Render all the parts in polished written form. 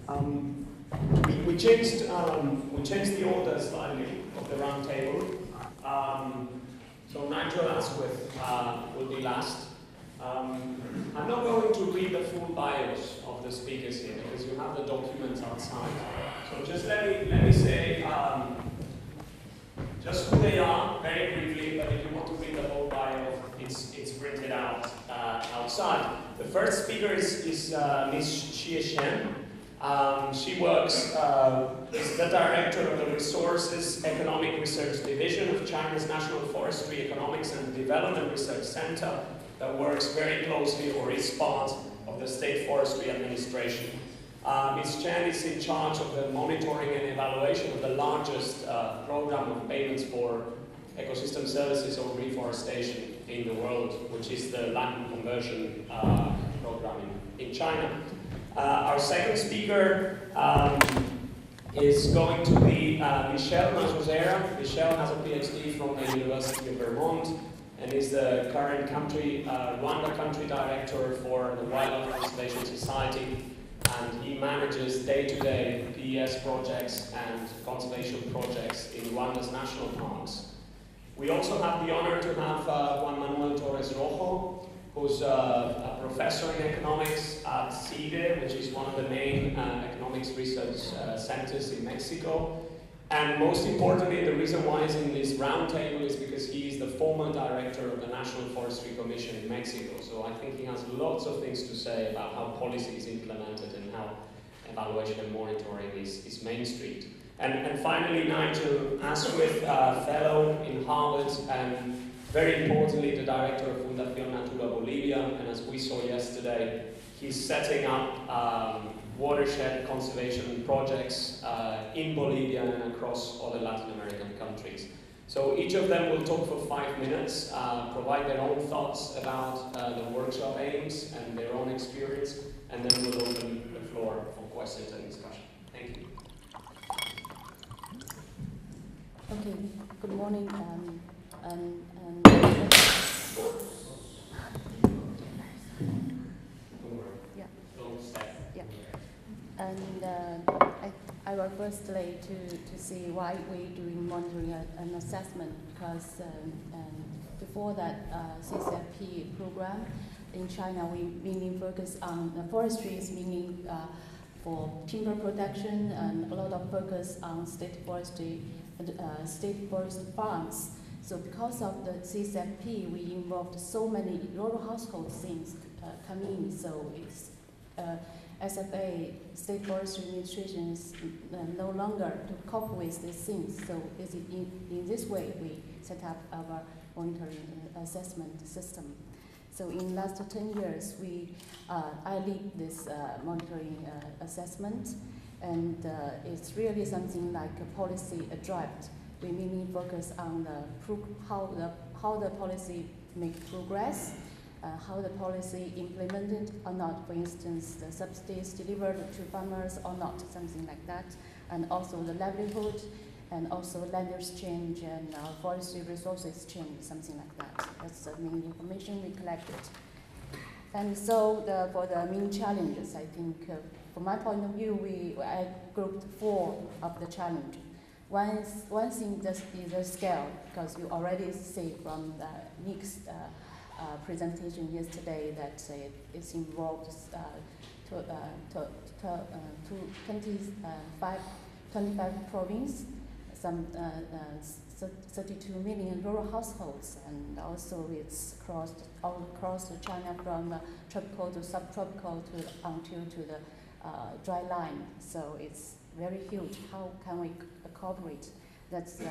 We changed the order slightly of the roundtable. So Nigel Asquith will be last. I'm not going to read the full bios of the speakers here because you have the documents outside. So just let me say just who they are very briefly, but if you want to read the whole bio, it's printed out outside. The first speaker is Ms. Chen. She works as the director of the Resources Economic Research Division of China's National Forestry Economics and Development Research Center that works very closely or is part of the State Forestry Administration. Ms. Chen is in charge of the monitoring and evaluation of the largest program of payments for ecosystem services or reforestation in the world, which is the land conversion program in China. Our second speaker is going to be Michel Masozera. Michel has a PhD from the University of Vermont and is the current Rwanda country director for the Wildlife Conservation Society, and he manages day-to-day PES projects and conservation projects in Rwanda's national parks. We also have the honor to have Juan Manuel Torres-Rojo, who's a professor in economics at Esteve, which is one of the main economics research centers in Mexico. And most importantly, the reason why he's in this roundtable is because he is the former director of the National Forestry Commission in Mexico. So I think he has lots of things to say about how policy is implemented and how evaluation and monitoring is Main Street. And finally, Nigel Asquith, fellow in Harvard, and very importantly, the director of Fundación Natura Bolivia, and as we saw yesterday, he's setting up watershed conservation projects in Bolivia and across other Latin American countries. So each of them will talk for 5 minutes, provide their own thoughts about the workshop aims and their own experience, and then we'll open the floor for questions and discussion. Thank you. Okay, good morning. I will firstly to see why we're doing monitoring and assessment, because before that CCFP program in China, we mainly focus on forestries, meaning for timber production, and a lot of focus on state forest farms. So because of the CCFP, we involved so many rural household things come in. So it's SFA, State Forestry Administration, is no longer to cope with these things. So in this way, we set up our monitoring and assessment system. So in the last 10 years, I lead this monitoring assessment, and it's really something like a policy drift. We mainly focus on how the policy makes progress, how the policy implemented or not. For instance, the subsidies delivered to farmers or not, something like that, and also the livelihood, and also land use change and forestry resources change, something like that. That's the main information we collected. And so for the main challenges, I think from my point of view, I grouped 4 of the challenges. One thing is the scale, because you already see from Nick's presentation yesterday that it's involved 25 provinces, some 32 million rural households, and also it's all across China from tropical to subtropical until to the dry line. So it's very huge. How can we cooperate? That's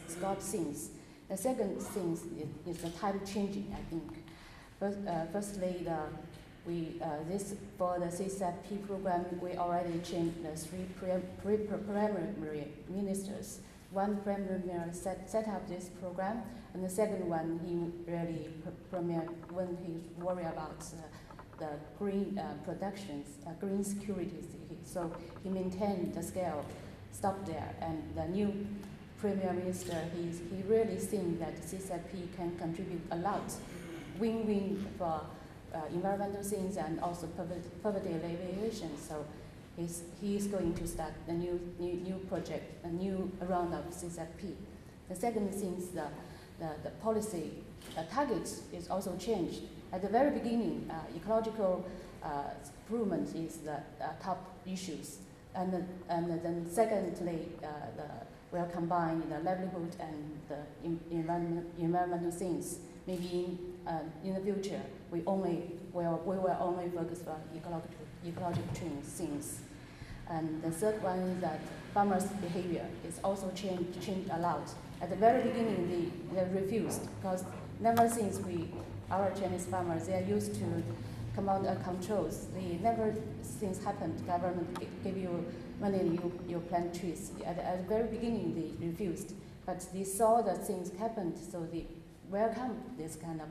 Scott things. The second thing is the time changing, I think. Firstly, for the CCFP program, we already changed the 3 primary ministers. One primary minister set up this program, and the second one, he really premiered when he worried about the green productions, green securities. So he maintained the scale, stopped there, and the new Premier Minister, he really thinks that CCFP can contribute a lot, win-win for environmental things and also poverty alleviation. So he is going to start a new project, a new round of CSFP. The second thing is the policy target is also changed. At the very beginning, ecological improvement is the top issues, and then secondly, we'll combine the livelihood and the environmental things. Maybe in the future, we will only focus on ecological change things. And the third one is that farmers' behavior is also changed a lot. At the very beginning, they refused, because never since our Chinese farmers, they are used to command and controls. They never things happened. Government give you money, you plant trees. At the very beginning, they refused, but they saw that things happened, so they welcomed this kind of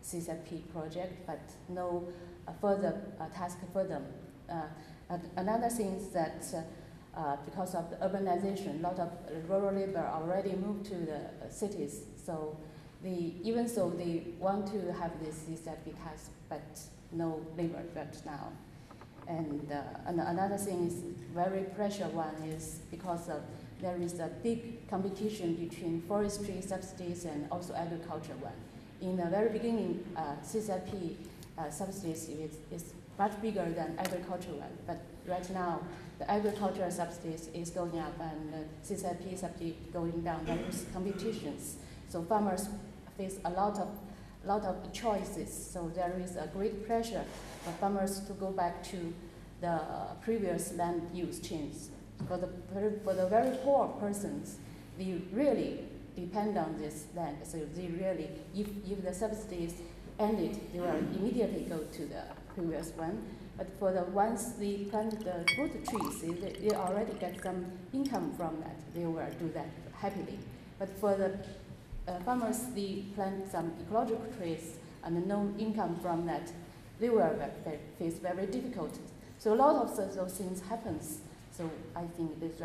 CSFP project, but no further task for them. Another thing is that because of the urbanization, a lot of rural labor already moved to the cities. So even so they want to have this CSFP task, but no labor right now. And another thing is very pressure one is because there is a big competition between forestry subsidies and also agriculture one. In the very beginning, CSFP subsidies is much bigger than agricultural one, but right now the agricultural subsidies is going up and CSFP subsidy going down. There is competitions, so farmers face a lot of choices. So there is a great pressure for farmers to go back to the previous land use change. For the very poor persons, they really depend on this land. So they really, if the subsidies ended, they will immediately go to the previous one. But for the ones they plant the fruit trees, they already get some income from that. They will do that happily. But for the farmers, they plant some ecological trees and no income from that, they will face very difficult. So a lot of those things happens. So I think this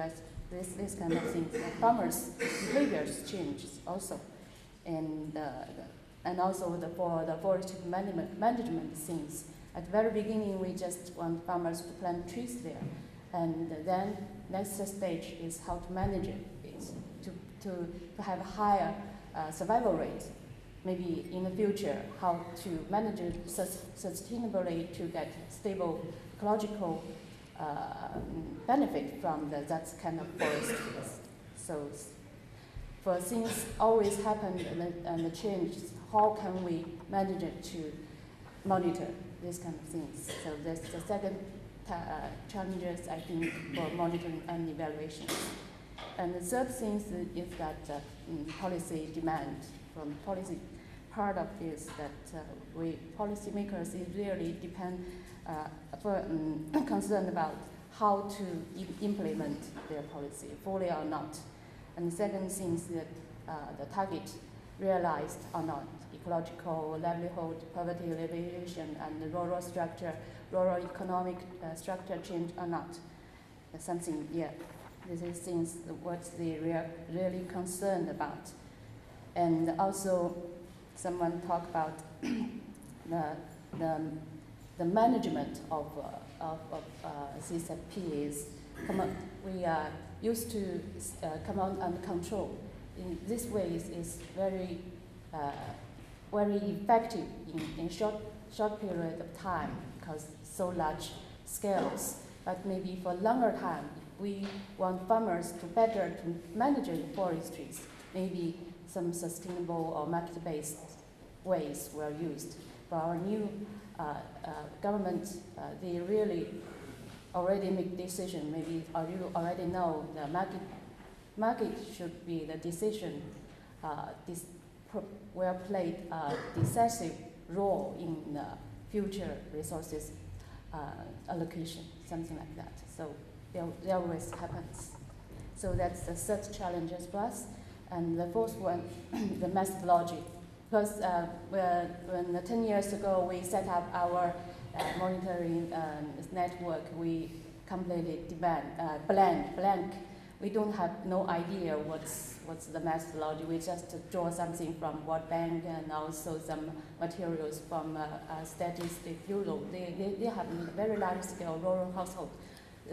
kind of things, farmers' behaviors changes also, and also for the forest management things. At the very beginning, we just want farmers to plant trees there, and then next stage is how to manage it, to have a higher survival rate. Maybe in the future, how to manage it sustainably to get stable ecological benefit from that kind of forest. So for things always happen and change, how can we manage it to monitor these kind of things? So that's the second challenges, I think, for monitoring and evaluation. And the third thing is that policy demand from policy. Part of this that we policymakers is really concerned about how to implement their policy, fully or not. And the second thing is that the target realized or not, ecological, livelihood, poverty alleviation, and the rural economic structure change or not. That's something, yeah, this is things what they really concerned about. And also, someone talked about the management of CSFP is we are used to command and control. In this way is very effective in short period of time because so large scales. But maybe for longer time, we want farmers to better to manage the forestries. Maybe some sustainable or market-based ways were used. For our new government, they really already make decision. Maybe you already know the market should be the decision. Will play a decisive role in the future resources allocation, something like that. So it always happens. So that's the third challenge for us. And the fourth one, the methodology. Because when 10 years ago we set up our monitoring network, we completely blank. We don't have no idea what's the methodology. We just draw something from World Bank and also some materials from Statistics Bureau. They have a very large scale rural household.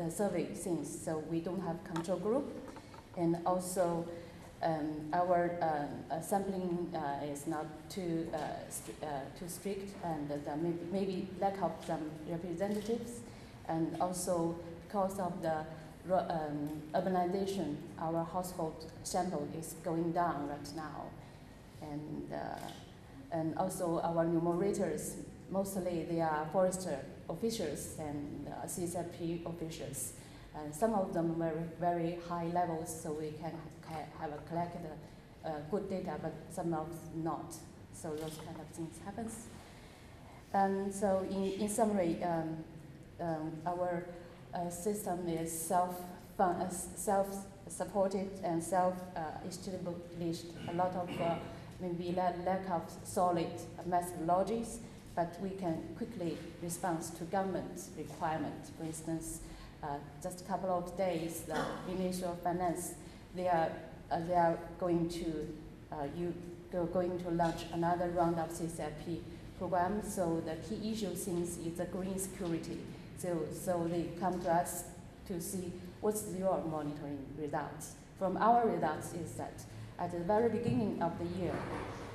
survey things, so we don't have control group. And also, our sampling is not too strict, and maybe lack of some representatives. And also, because of the urbanization, our household sample is going down right now. And also our numerators, mostly they are forester officials and CSFP officials. And some of them were very high levels, so we can have a collect good data, but some of not. So those kind of things happens. And so in summary, our system is self-supported and self-established. A lot of maybe lack of solid methodologies, but we can quickly respond to government requirements. For instance, just a couple of days, the Ministry of Finance, they are going to launch another round of CSFP program. So the key issue since is the green security. So they come to us to see what's your monitoring results. From our results is that at the very beginning of the year,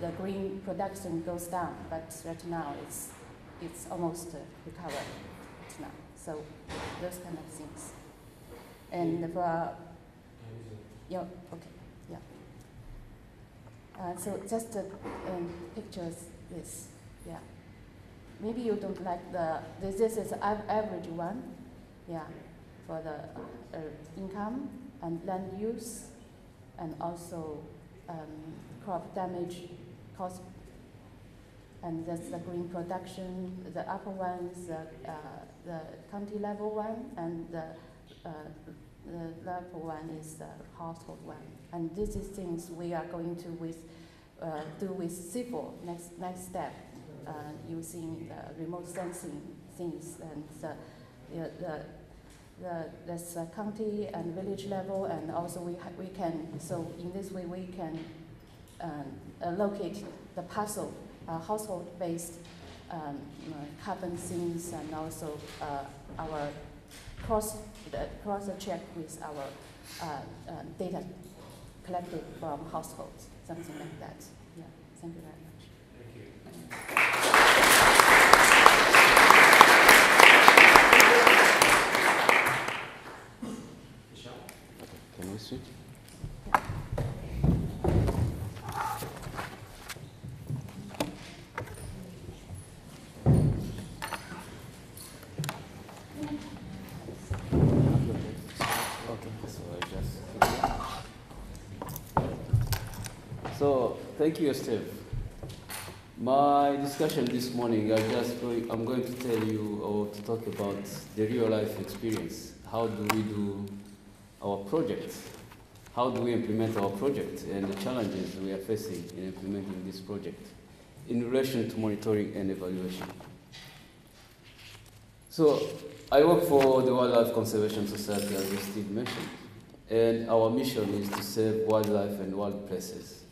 the green production goes down, but right now it's almost recovered right now. So those kind of things. And for yeah, okay, yeah. So just pictures this, yeah. Maybe you don't like this is average one, yeah, for the income and land use, and also crop damage cost, and that's the green production. The upper ones, the county level one, and the level one is the household one. And this is things we are going to do with CIFOR next step, using the remote sensing things, and that's county and village level, and also we can, so in this way we can locate the parcel, household-based carbon sinks, and also our cross-check with our data collected from households, something like that. Yeah, thank you very much. Thank you. Michel? Can we switch? So thank you, Esteve. My discussion this morning, I'm going to tell you or to talk about the real life experience. How do we do our project? How do we implement our project and the challenges we are facing in implementing this project in relation to monitoring and evaluation? So I work for the Wildlife Conservation Society, as Steve mentioned, and our mission is to save wildlife and wild places,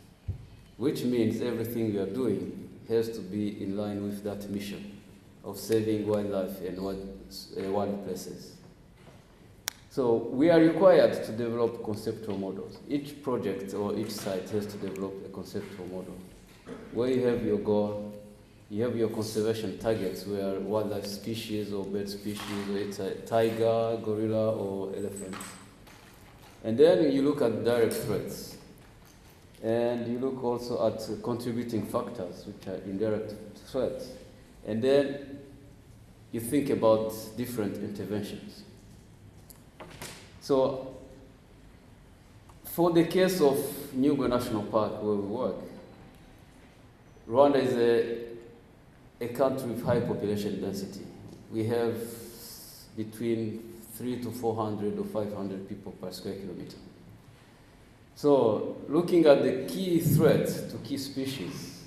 which means everything we are doing has to be in line with that mission of saving wildlife and wild places. So we are required to develop conceptual models. Each project or each site has to develop a conceptual model, where you have your goal, you have your conservation targets, where wildlife species or bird species, whether it's a tiger, gorilla, or elephant. And then you look at direct threats. And you look also at contributing factors, which are indirect threats. And then you think about different interventions. So for the case of Nyungwe National Park, where we work, Rwanda is a country with high population density. We have between 300 to 400 or 500 people per square kilometer. So, looking at the key threats to key species,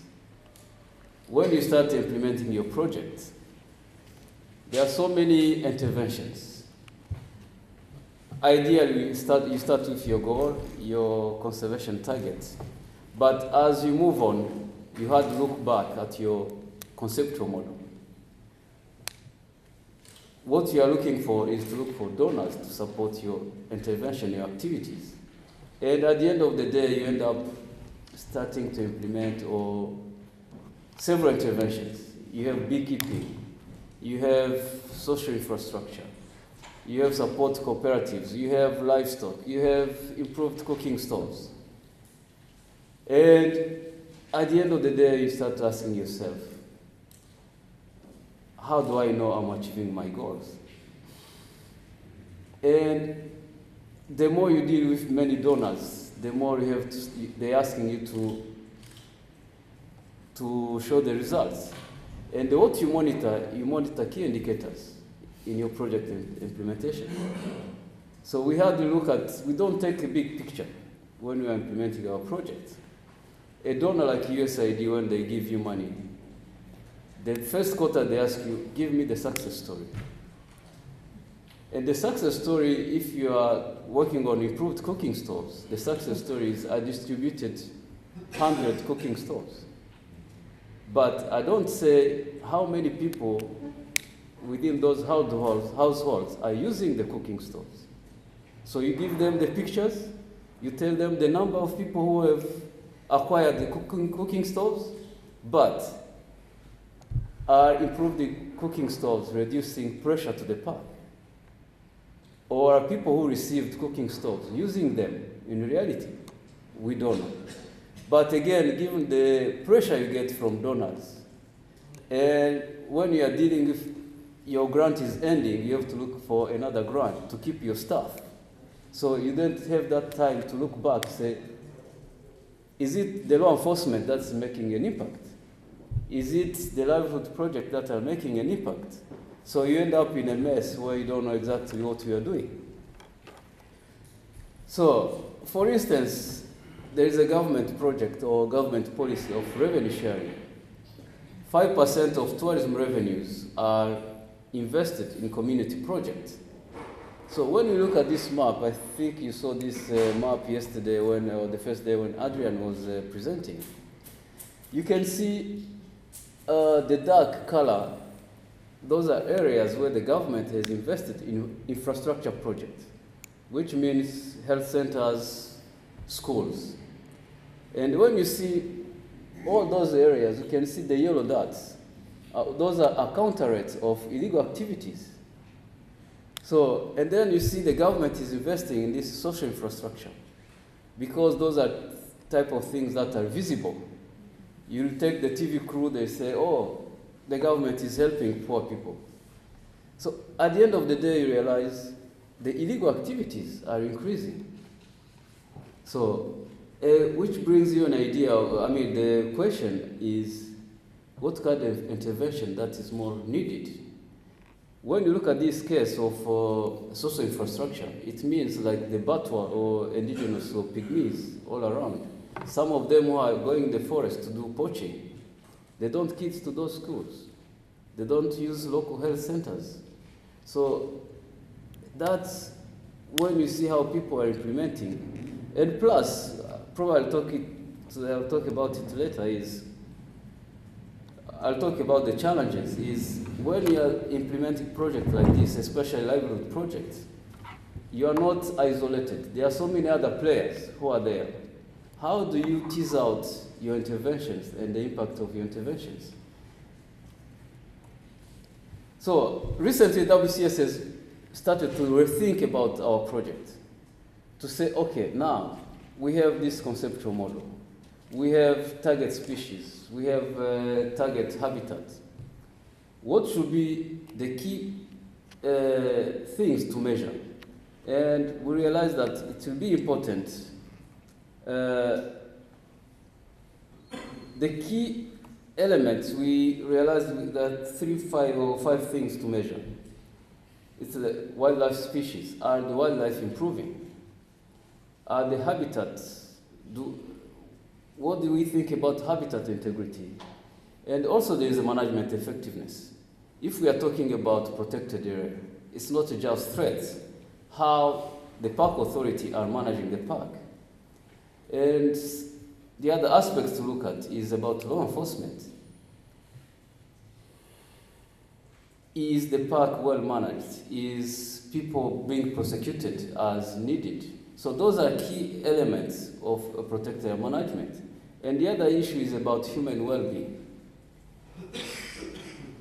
when you start implementing your project, there are so many interventions. Ideally, you start with your goal, your conservation targets, but as you move on, you have to look back at your conceptual model. what you are looking for is to look for donors to support your intervention, your activities. And at the end of the day, you end up starting to implement or several interventions. You have beekeeping, you have social infrastructure, you have support cooperatives, you have livestock, you have improved cooking stoves. And at the end of the day, you start asking yourself, how do I know I'm achieving my goals? And the more you deal with many donors, the more you have to, they're asking you to show the results. And what you monitor key indicators in your project implementation. So we had to look at, we don't take a big picture when we are implementing our project. A donor like USAID, when they give you money, the first quarter they ask you, give me the success story. And the success story, if you are working on improved cooking stoves, the success story is I distributed 100 cooking stoves. But I don't say how many people within those households are using the cooking stoves. So you give them the pictures, you tell them the number of people who have acquired the cooking stoves, but are improving cooking stoves, reducing pressure to the park. Or are people who received cooking stoves using them in reality? We don't know. But again, given the pressure you get from donors, and when you are dealing with your grant is ending, you have to look for another grant to keep your staff. So you don't have that time to look back, say, is it the law enforcement that's making an impact? Is it the livelihood project that are making an impact? So you end up in a mess where you don't know exactly what you are doing. So, for instance, there is a government project or government policy of revenue sharing. 5% of tourism revenues are invested in community projects. So when you look at this map, I think you saw this map yesterday when, or the first day when Adrian was presenting. You can see the dark color. Those are areas where the government has invested in infrastructure projects, which means health centers, schools. And when you see all those areas, you can see the yellow dots. Those are counter rates of illegal activities. So, and then you see the government is investing in this social infrastructure because those are type of things that are visible. You take the TV crew, they say, oh, the government is helping poor people. So at the end of the day, you realize the illegal activities are increasing. So, which brings you an idea of, the question is, what kind of intervention that is more needed? When you look at this case of social infrastructure, it means like the Batwa or indigenous or pygmies all around. Some of them who are going in the forest to do poaching, they don't kids to those schools. They don't use local health centers. So that's when you see how people are implementing. And plus, probably I'll talk about it later, I'll talk about the challenges, is when you are implementing projects like this, especially livelihood projects, you are not isolated. There are so many other players who are there. How do you tease out your interventions and the impact of your interventions? So recently, WCS has started to rethink about our project, to say, okay, now we have this conceptual model. We have target species. We have target habitats. What should be the key things to measure? And we realized that it will be important. The key elements, we realized that five things to measure. It's the wildlife species. Are the wildlife improving? Are the habitats, what do we think about habitat integrity? And also there is a management effectiveness. If we are talking about protected area, it's not just threats, how the park authority are managing the park. And the other aspects to look at is about law enforcement. is the park well managed? Is people being prosecuted as needed? So those are key elements of protected area management. And the other issue is about human well-being.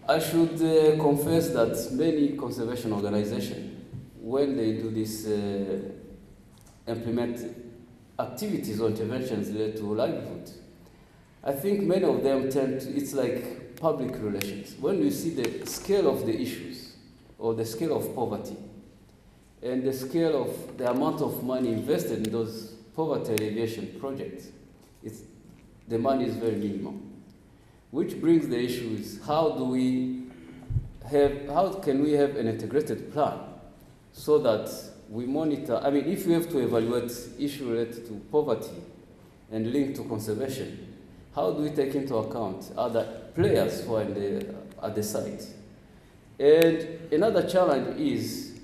I should confess that many conservation organizations, when they do this, implement activities or interventions related to livelihood, I think many of them tend to, it's like public relations. When you see the scale of the issues, or the scale of poverty, and the scale of the amount of money invested in those poverty alleviation projects, the money is very minimal. Which brings the issue is how can we have an integrated plan so that we monitor, I mean, if we have to evaluate issues related to poverty and linked to conservation, how do we take into account other players who are at the site? And another challenge is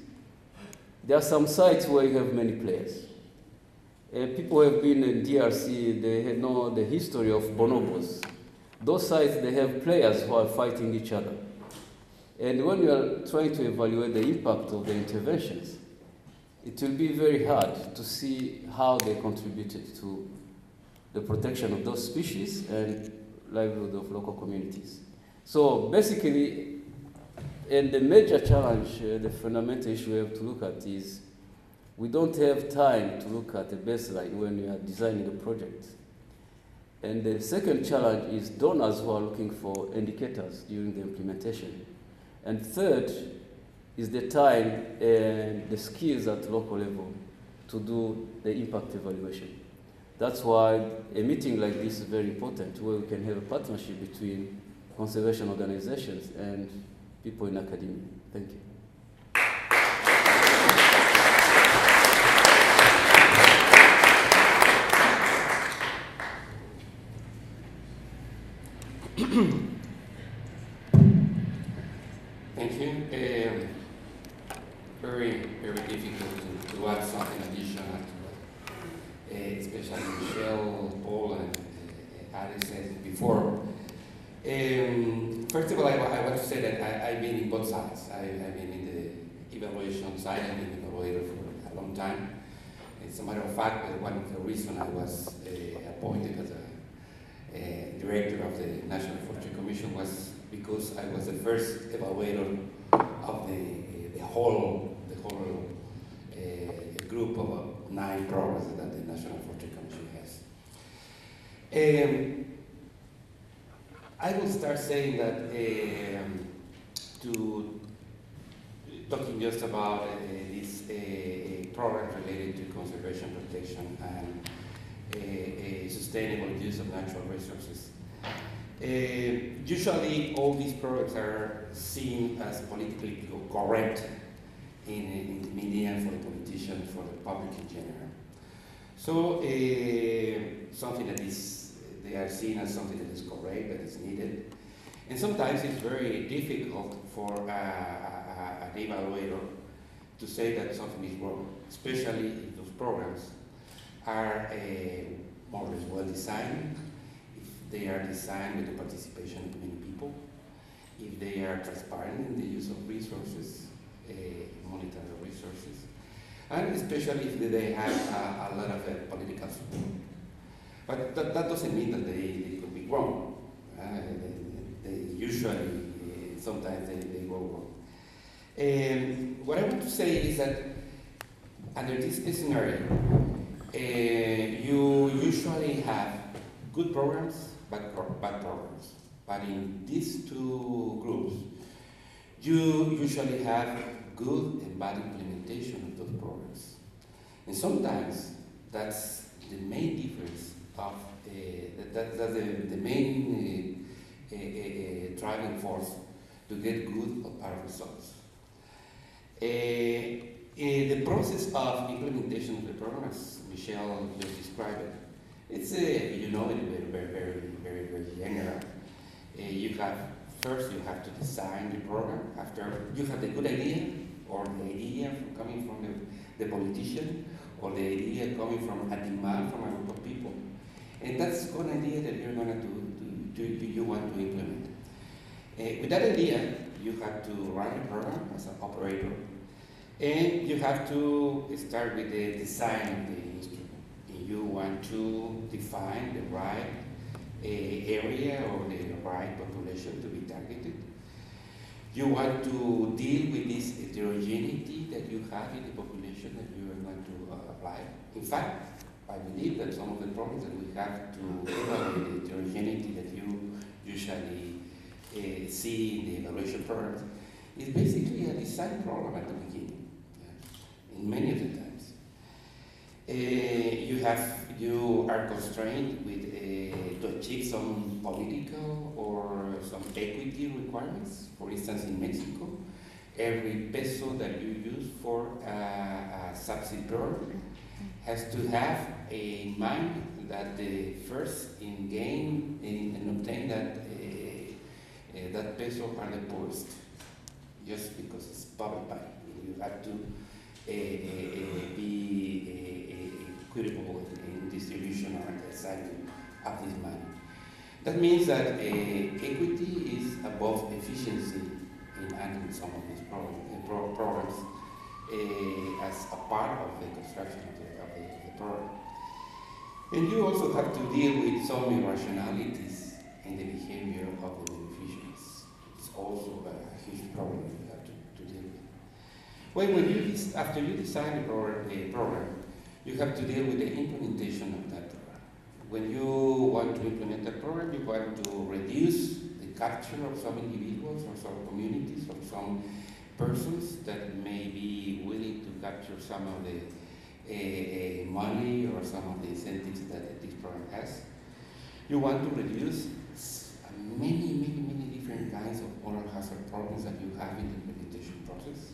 there are some sites where you have many players. People who have been in DRC, they know the history of bonobos. Those sites, they have players who are fighting each other. And when you are trying to evaluate the impact of the interventions, it will be very hard to see how they contributed to the protection of those species and livelihood of local communities. So basically, and the major challenge, the fundamental issue we have to look at is we don't have time to look at the baseline when we are designing a project. And the second challenge is donors who are looking for indicators during the implementation. And third is the time and the skills at local level to do the impact evaluation. That's why a meeting like this is very important, where we can have a partnership between conservation organizations and people in academia. Thank you. Thank you. Very, very difficult to add something additional to what, especially Michel, Paul, and Ari said before. First of all, I want to say that I've been in both sides. I've been in the evaluation side. I've been an evaluator for a long time. As a matter of fact, one of the reasons I was appointed as a director of the National Forestry Commission was because I was the first evaluator of the whole group of 9 programs that the National Forestry Commission has. I will start saying that talking just about this program related to conservation, protection, and sustainable use of natural resources. Usually all these programs are seen as politically correct in the media, for the politicians, for the public in general. So something that they are seen as something that is correct, that is needed. And sometimes it's very difficult for an evaluator to say that something is wrong, especially if those programs are more or less well designed, if they are designed with the participation of many people, if they are transparent in the use of resources, monetary resources, and especially if they have a lot of political support. But that doesn't mean that they could be wrong. They usually, sometimes they go wrong. What I want to say is that under this scenario, you usually have good programs, bad programs. But in these two groups, you usually have good and bad implementation of those programs. And sometimes that's the main difference of, that's the main driving force to get good or bad results. The process of implementation of the program, as Michel just described it, it's very general. First you have to design the program. After you have the good idea, or the idea coming from the politician, or the idea coming from a demand from a group of people, and that's one idea that you're going to you want to implement. With that idea, you have to run a program as an operator, and you have to start with the design of the instrument. And you want to define the right area or the right population to be targeted. You want to deal with this heterogeneity that you have in the population that you are going to apply. In fact, I believe that some of the problems that we have to evaluate the heterogeneity that you usually see in the evaluation programs is basically a design problem at the beginning, in many of the times. You are constrained with to achieve some political or some equity requirements. For instance, in Mexico, every peso that you use for a subsidy program has to have in mind that the first in gain and obtain that peso are the poorest, just because it's public money. You have to be equitable in distribution or assigning of this money. That means that equity is above efficiency in handling some of these programs as a part of the construction of the program. And you also have to deal with some irrationalities in the behavior of the beneficiaries. It's also a huge problem you have to deal with. After you design a program, you have to deal with the implementation of that program. When you want to implement a program, you want to reduce the capture of some individuals or some communities or some persons that may be willing to capture some of the money or some of the incentives that this program has. You want to reduce many different kinds of moral hazard problems that you have in the implementation process.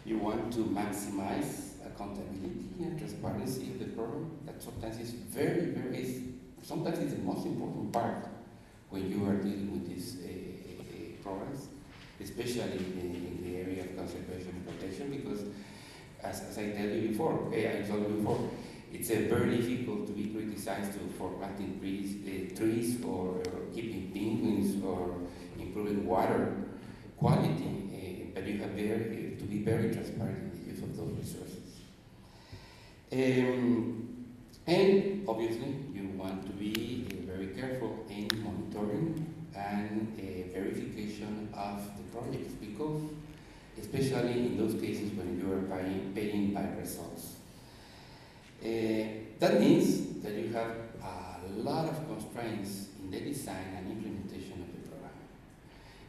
You want to maximize accountability and transparency of the program. That sometimes is sometimes it's the most important part when you are dealing with these programs, especially in the area of conservation and protection, because as I told you before, it's very difficult to be criticized for planting trees or keeping penguins or improving water quality, but you have to be very transparent in the use of those resources. And obviously, you want to be very careful in monitoring and verification of the projects, because especially in those cases when you are paying by results. That means that you have a lot of constraints in the design and implementation of the program.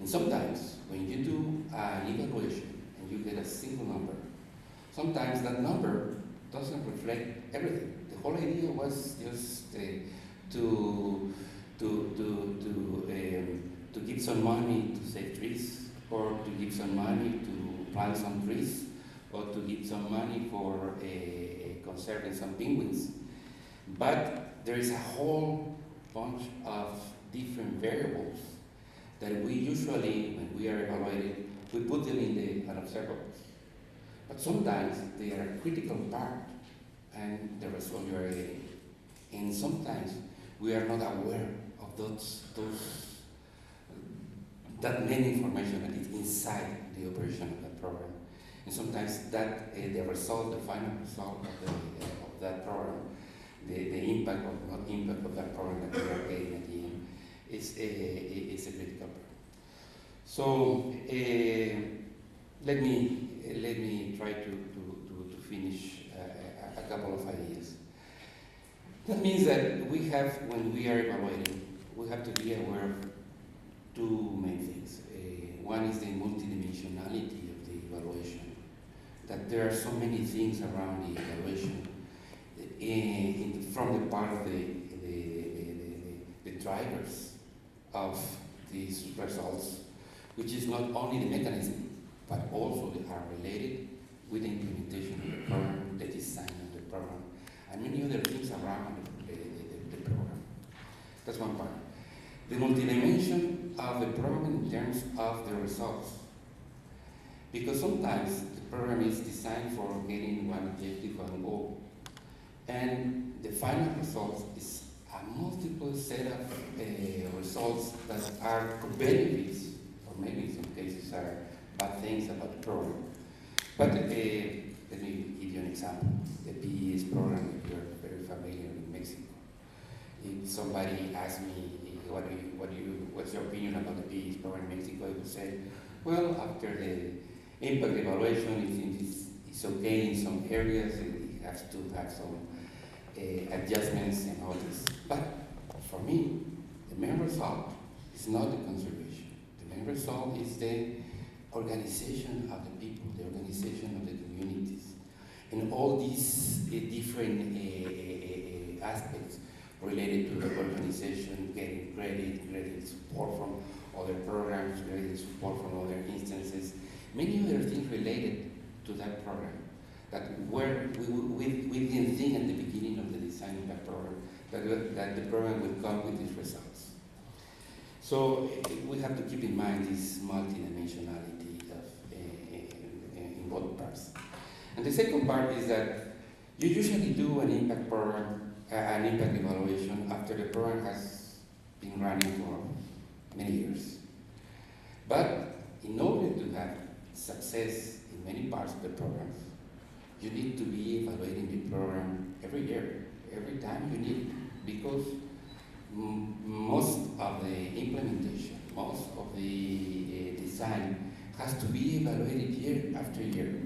And sometimes when you do an evaluation and you get a single number, sometimes that number doesn't reflect everything. The whole idea was just to give some money to save trees, or to give some money to plant some trees, or to give some money for conserving some penguins. But there is a whole bunch of different variables that we usually, when we are evaluating, we put them in the unobservables. But sometimes they are a critical part and the result you are getting. And sometimes we are not aware of that many information that is inside the operation of that program. And sometimes that the result, the final result of that program, the impact or not impact of that program that we are getting at the end is a critical part. So let me try to finish a couple of ideas. That means that when we are evaluating, we have to be aware of two main things. One is the multidimensionality of the evaluation, that there are so many things around the evaluation from the part of the drivers of these results, which is not only the mechanism, but also they are related with the implementation of the program, the design of the program, and many other things around the program. That's one part. The multidimension of the program in terms of the results. Because sometimes the program is designed for getting one objective, one goal. And the final result is a multiple set of results that are benefits for maybe in some cases are bad things about the program. But let me give you an example. The PES program, if you're very familiar with Mexico. If somebody asks me, what's your opinion about the PES program in Mexico, I would say, well, after the impact evaluation, it's okay in some areas, it has to have some adjustments and all this. But for me, the main result is not the conservation. The main result is the organization of the people, the organization of the communities, and all these different aspects related to the organization, getting credit support from other programs, credit support from other instances, many other things related to that program that we didn't think at the beginning of the design of that program, that the program would come with these results. So we have to keep in mind this multidimensionality in both parts. And the second part is that you usually do an impact program, an impact evaluation after the program has been running for many years. But in order to have success in many parts of the program, you need to be evaluating the program every year, every time you need it, because most of the implementation, most of the design has to be evaluated year after year.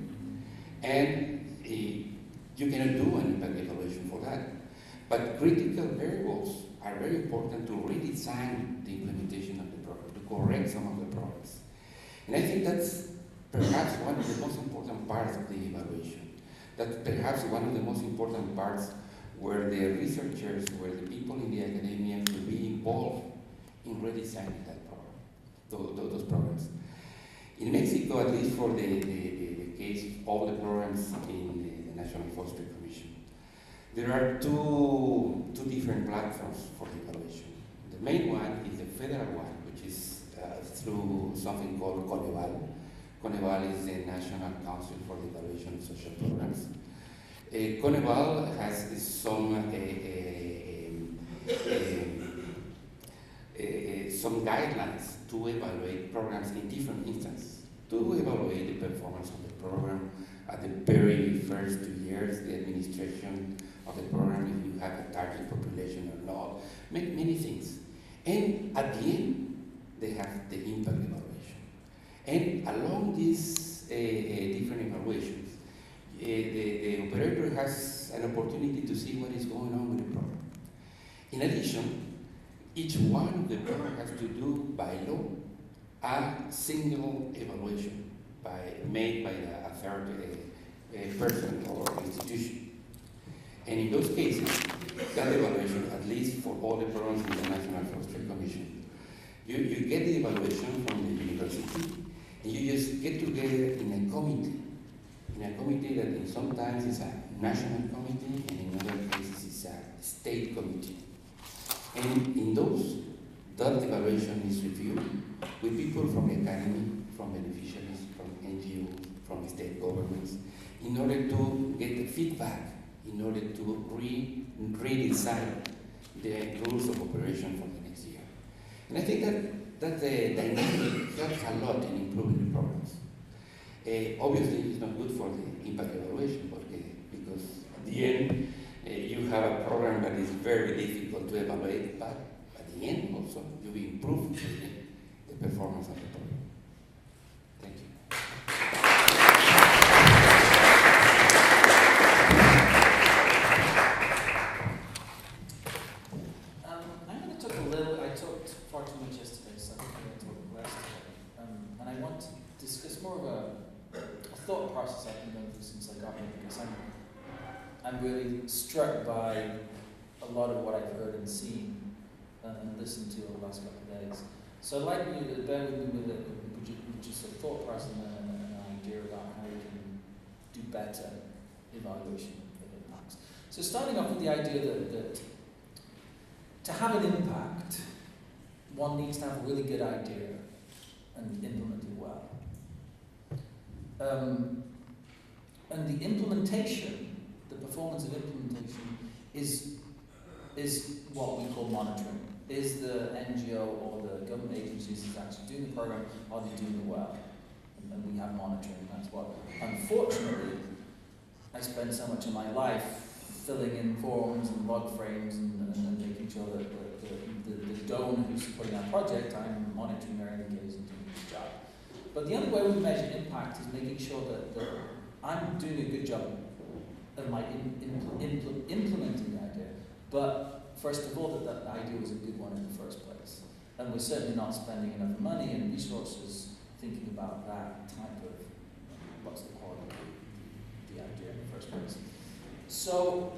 And you cannot do an impact evaluation for that. But critical variables are very important to redesign the implementation of the program, to correct some of the problems. And I think that's perhaps one of the most important parts of the evaluation. That's perhaps one of the most important parts where the researchers, where the people in the academia will be involved in redesigning that program, those programs. In Mexico, at least for the case of all the programs in the National Forestry Commission, there are two different platforms for the evaluation. The main one is the federal one, which is through something called Coneval. Coneval is the National Council for the Evaluation of Social Programs. Coneval has some guidelines to evaluate programs in different instances, to evaluate the performance of the program at the very first 2 years, the administration of the program, if you have a target population or not, many things. And at the end, they have the impact evaluation. And along these different evaluations, the operator has an opportunity to see what is going on with the program. In addition, each one of the program has to do by law a single evaluation made by a third person or institution. And in those cases, that evaluation, at least for all the programs in the National Forestry Commission, you get the evaluation from the university, and you just get together in a committee that sometimes is a national committee, and in other cases it's a state committee. And in that evaluation is reviewed with people from the academy, from beneficiaries, from NGOs, from state governments, in order to get the feedback, in order to redesign the rules of operation for the next year. And I think that the dynamic helps a lot in improving the programs. Obviously, it's not good for the impact evaluation, because at the end, you have a program that is very difficult to evaluate, but at the end also, you improve the performance of the program. Thank you. I'm going to talk a little, I talked far too much yesterday, so I'm going to talk less today. And I want to discuss more of a thought process I've been going through since I got here, because I'm really struck by a lot of what I've heard and seen and listened to over the last couple of days. So I'd like you to bear with me with just a thought process and an idea about how we can do better evaluation of impacts. So starting off with the idea that to have an impact, one needs to have a really good idea and implement it well. And the implementation, the performance of implementation is what we call monitoring. is the NGO or the government agencies that's actually doing the program, are they doing it well? And we have monitoring, that's what. Unfortunately, I spend so much of my life filling in forms and log frames and making sure that the donor who's supporting our project, I'm monitoring their indicators and doing a good job. But the other way we measure impact is making sure that I'm doing a good job of my implementing the idea. But first of all, that the idea was a good one in the first place. And we're certainly not spending enough money and resources thinking about that type of, what's the quality of the idea in the first place. So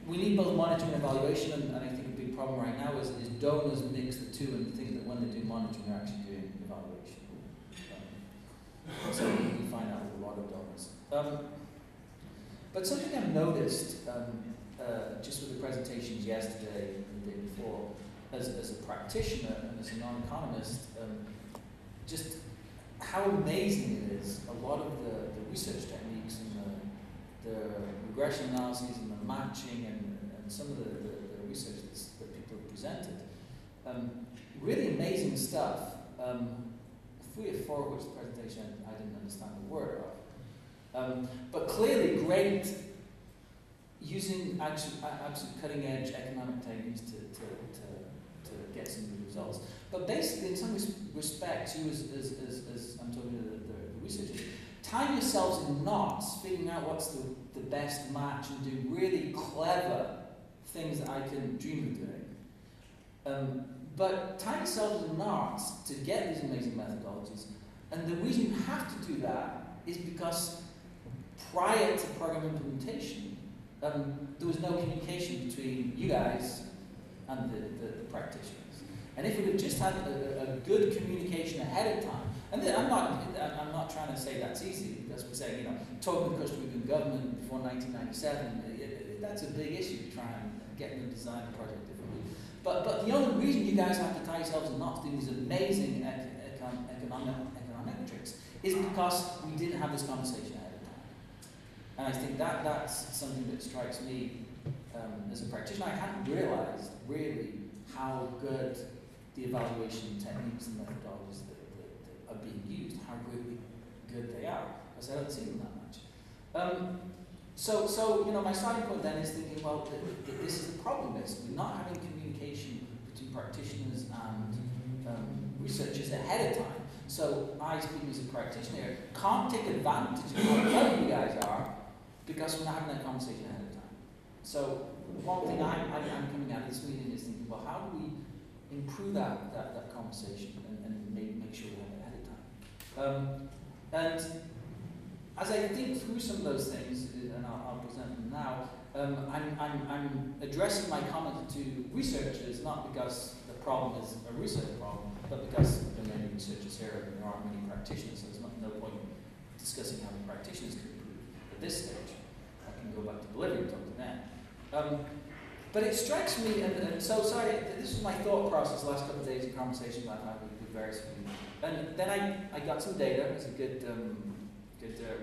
we need both monitoring and evaluation, and I think a big problem right now is donors mix the two and think that when they do monitoring, they're actually doing evaluation. So we find out with a lot of donors. But something I've noticed, just with the presentations yesterday and the day before, as a practitioner and as a non-economist, just how amazing it is, a lot of the research techniques and the regression analyses and the matching and some of the research that people have presented. Really amazing stuff. 3 or 4 of which the presentation I didn't understand a word of. But clearly great, using absolute cutting edge economic techniques to get some good results. But basically, in some respects, you as I'm talking to the researchers, tying yourselves in knots, figuring out what's the best match and do really clever things that I can dream of doing. But tying yourselves in knots to get these amazing methodologies, and the reason you have to do that is because prior to program implementation, there was no communication between you guys and the practitioners. And if we had just had a good communication ahead of time, and I'm not trying to say that's easy, because we say, talking to the Costa Rican government before 1997, that's a big issue to try and get them to design the project differently. But the only reason you guys have to tie yourselves in knots doing these amazing economic tricks is because we didn't have this conversation ahead of time. And I think that's something that strikes me as a practitioner. I hadn't realized really how good the evaluation techniques and methodologies that are being used, how really good they are, because I don't see them that much. So my starting point then is thinking, well, this is the problem is we're not having communication between practitioners and researchers ahead of time. So I, speaking as a practitioner, can't take advantage of how clever you guys are because we're not having that conversation ahead of time. So one thing I'm coming out of this meeting is thinking, well, how do we improve that conversation and make sure we have it ahead of time? And as I think through some of those things, and I'll present them now, I'm addressing my comment to researchers, not because the problem is a research problem, but because there are many researchers here and there aren't many practitioners, so there's no point discussing how the practitioners can improve at this stage. I can go back to Bolivia and talk to them. But it strikes me, and so sorry, this was my thought process the last couple of days of conversations I've had with various people. And then I got some data as a good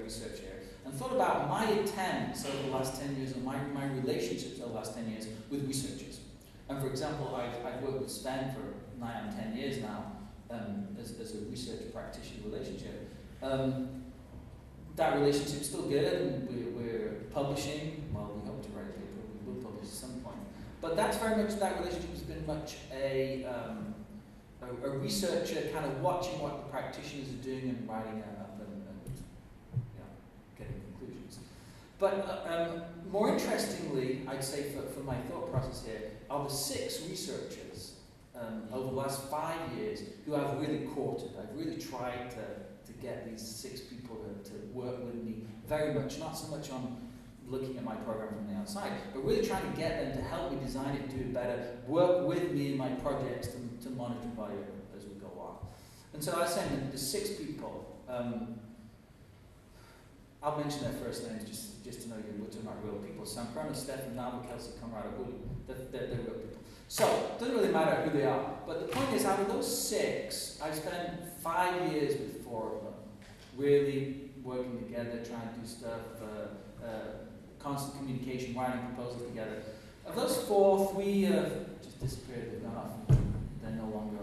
research here, and thought about my attempts over the last 10 years and my relationships over the last 10 years with researchers. And for example, I've worked with Sven for 9 or 10 years now as a research practitioner relationship. That relationship's still good, and we're publishing. Well, we hope to write a paper. We will publish at some point. But that's very much, that relationship has been much a researcher kind of watching what the practitioners are doing and writing up and getting conclusions. But more interestingly, I'd say for my thought process here, are the 6 researchers over the last 5 years who I've really courted. I've really tried to get these 6 people to work with me very much, not so much on looking at my program from the outside, but really trying to get them to help me design it and do it better, work with me in my projects to monitor value as we go on. And so I was saying the 6 people, I'll mention their first names just to know we're talking about real people. Sankrona, Stefan, Nabu, Kelsey, Conrad, they're real people. So, it doesn't really matter who they are, but the point is, out of those 6, I've spent 5 years with 4 of them, really working together, trying to do stuff, constant communication, writing proposals together. Of those 4, 3 have just disappeared, they've gone off, they're no longer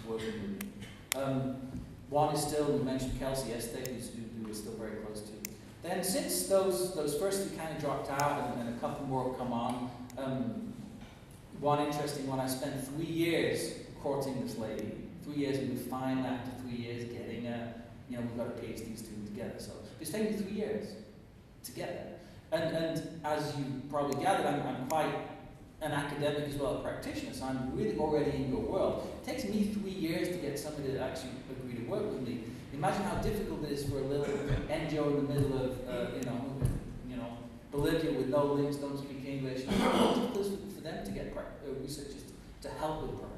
working with me. Juan is still, we mentioned Kelsey yesterday, who we're still very close to. Then since those first two kind of dropped out and a couple more have come on, one interesting one, I spent 3 years courting this lady. 3 years, and we finally, after 3 years, getting we've got a PhD student together. So it's taken me 3 years to get there. And as you probably gathered, I'm quite an academic as well as a practitioner, so I'm really already in your world. It takes me 3 years to get somebody to actually agree to work with me. Imagine how difficult it is for a little NGO in the middle of, Bolivia with no links, don't speak English. How difficult it is for them to get researchers to help with that.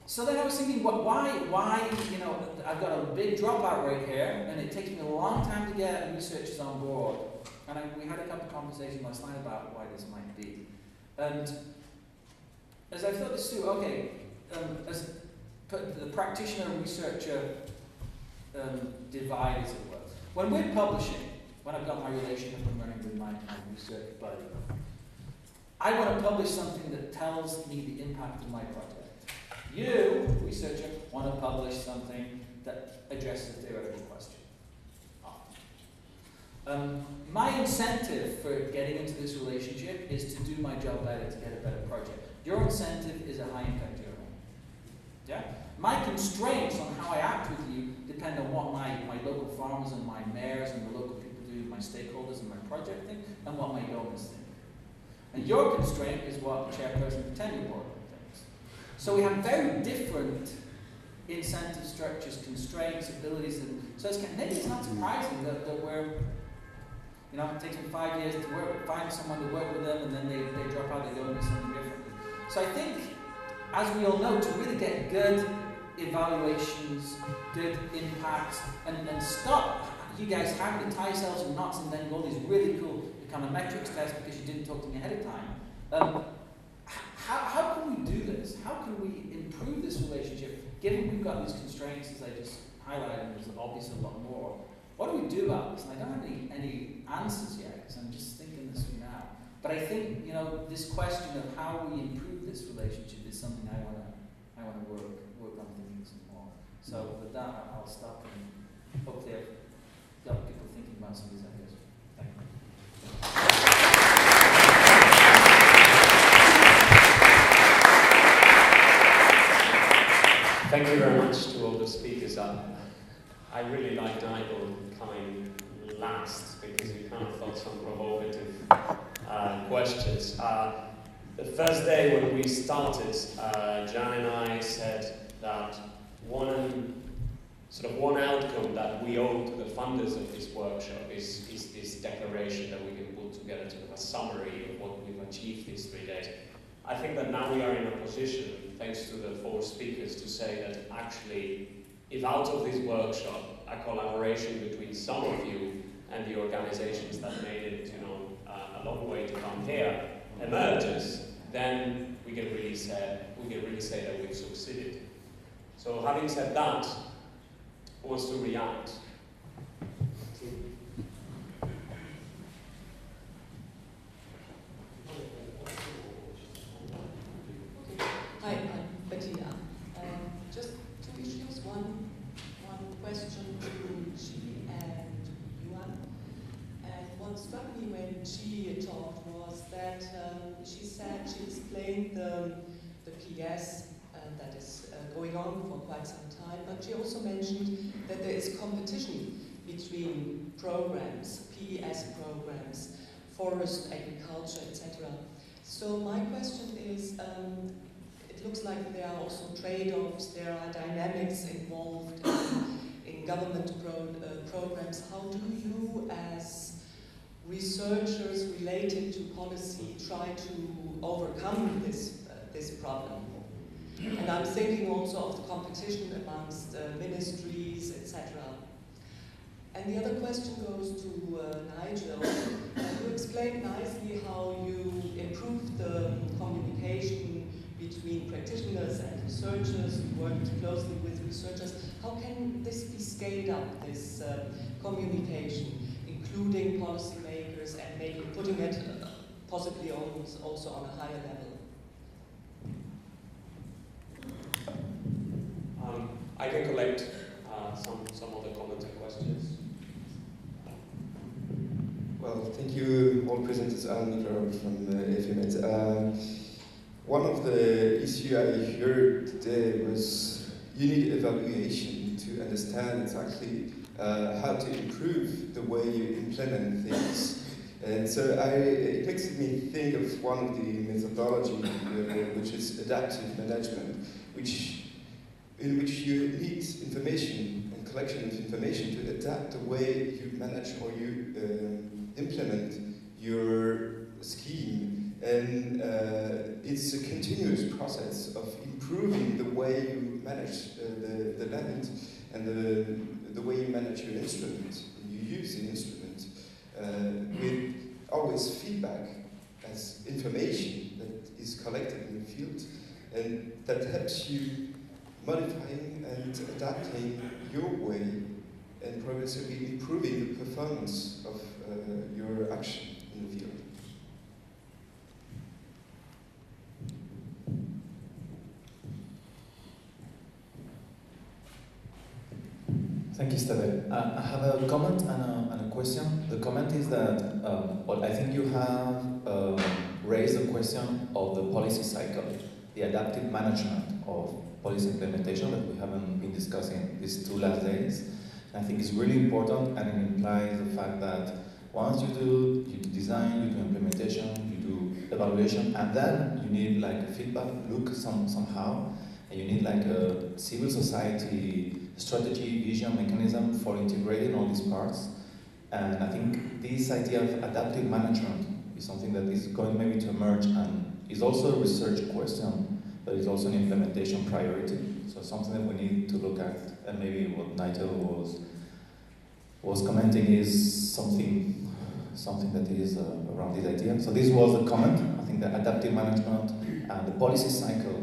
So then I was thinking, why, I've got a big dropout rate here, and it takes me a long time to get researchers on board. And we had a couple of conversations last night about why this might be. And as I thought this through, as the practitioner-researcher divide, as it were. When we're publishing, when I've got my relationship and running with my research buddy, I want to publish something that tells me the impact of my project. You, researcher, want to publish something that addresses a theoretical question. My incentive for getting into this relationship is to do my job better, to get a better project. Your incentive is a high-impact journal. Yeah? My constraints on how I act with you depend on what my local farmers and my mayors and the local people do, my stakeholders and my project think, and what my donors think. And your constraint is what the chairperson of the tenure board thinks. So we have very different incentive structures, constraints, abilities, and so maybe it's not surprising that we're, it takes me 5 years to find someone to work with them, and then they drop out, they go and do something different. So I think, as we all know, to really get good evaluations, good impacts, and stop you guys having to tie yourselves in knots and then go all these really cool econometrics tests because you didn't talk to me ahead of time. How can we do this? How can we improve this relationship, given we've got these constraints, as I just highlighted, and there's obviously a lot more? What do we do about this? And I don't have any answers yet, because I'm just thinking this through now. But I think, this question of how we improve this relationship is something I want to work on thinking some more. So with that, I'll stop, and hopefully I've got people thinking about some of these ideas. Thank you. Thank you very much to all the speakers. I really like Nigel coming last because he kind of thought some provocative questions. The first day when we started, Jan and I said that one outcome that we owe to the funders of this workshop is this declaration that we can put together, sort of a summary of what we've achieved these 3 days. I think that now we are in a position, thanks to the 4 speakers, to say that actually, if out of this workshop, a collaboration between some of you and the organizations that made it, a long way to come here, emerges, then we can really say that we've succeeded. So, having said that, who wants to react? Hi, I'm Bettina. Just 2 issues. One question to Xi and Yuan. And what struck me when Xi talked was that she explained the PS that is going on for quite some time, but she also mentioned that there is competition between programs, PES programs, forest, agriculture, etc. So my question is, it looks like there are also trade-offs, there are dynamics involved in government programs. How do you, as researchers related to policy, try to overcome this problem? And I'm thinking also of the competition amongst ministries, etc. And the other question goes to Nigel. You explained nicely how you improved the communication between practitioners and researchers, you worked closely with researchers. How can this be scaled up, this communication, including policymakers and maybe putting it possibly also on a higher level? I can collect some of the comments and questions. Well, thank you all presenters. I'm Nigel from EFCI-Meeting. One of the issues I heard today was you need evaluation to understand exactly how to improve the way you implement things. And so it makes me think of one of the methodology, which is adaptive management, in which you need information and collection of information to adapt the way you manage or you implement your scheme. And it's a continuous process of improving the way you manage the land and the way you manage your instrument, and you use the instrument, with always feedback as information that is collected in the field, and that helps you modifying and adapting your way and progressively improving the performance of your action in the field. Thank you, Esteve. I have a comment and a question. The comment is that, well, I think you have raised the question of the policy cycle, the adaptive management of policy implementation that we haven't been discussing these 2 last days. And I think it's really important, and it implies the fact that once you do design, you do implementation, you do evaluation, and then you need like a feedback loop somehow, and you need like a civil society strategy, vision, mechanism for integrating all these parts. And I think this idea of adaptive management is something that is going maybe to emerge, and is also a research question, but it's also an implementation priority. So something that we need to look at, and maybe what Nigel was commenting is something that is around this idea. So this was the comment. I think the adaptive management and the policy cycle,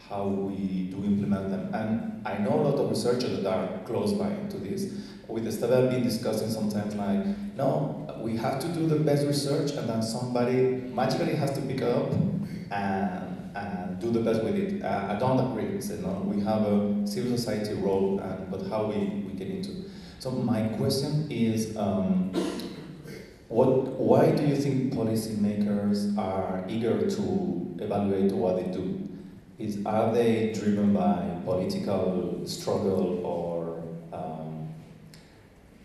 how we do implement them. And I know a lot of researchers that are close by to this. With Esteve, I've been discussing sometimes like, no, we have to do the best research, and then somebody magically has to pick it up and do the best with it. I don't agree. So, no, we have a civil society role, but how we get into. So my question is, why do you think policymakers are eager to evaluate what they do? Are they driven by political struggle, or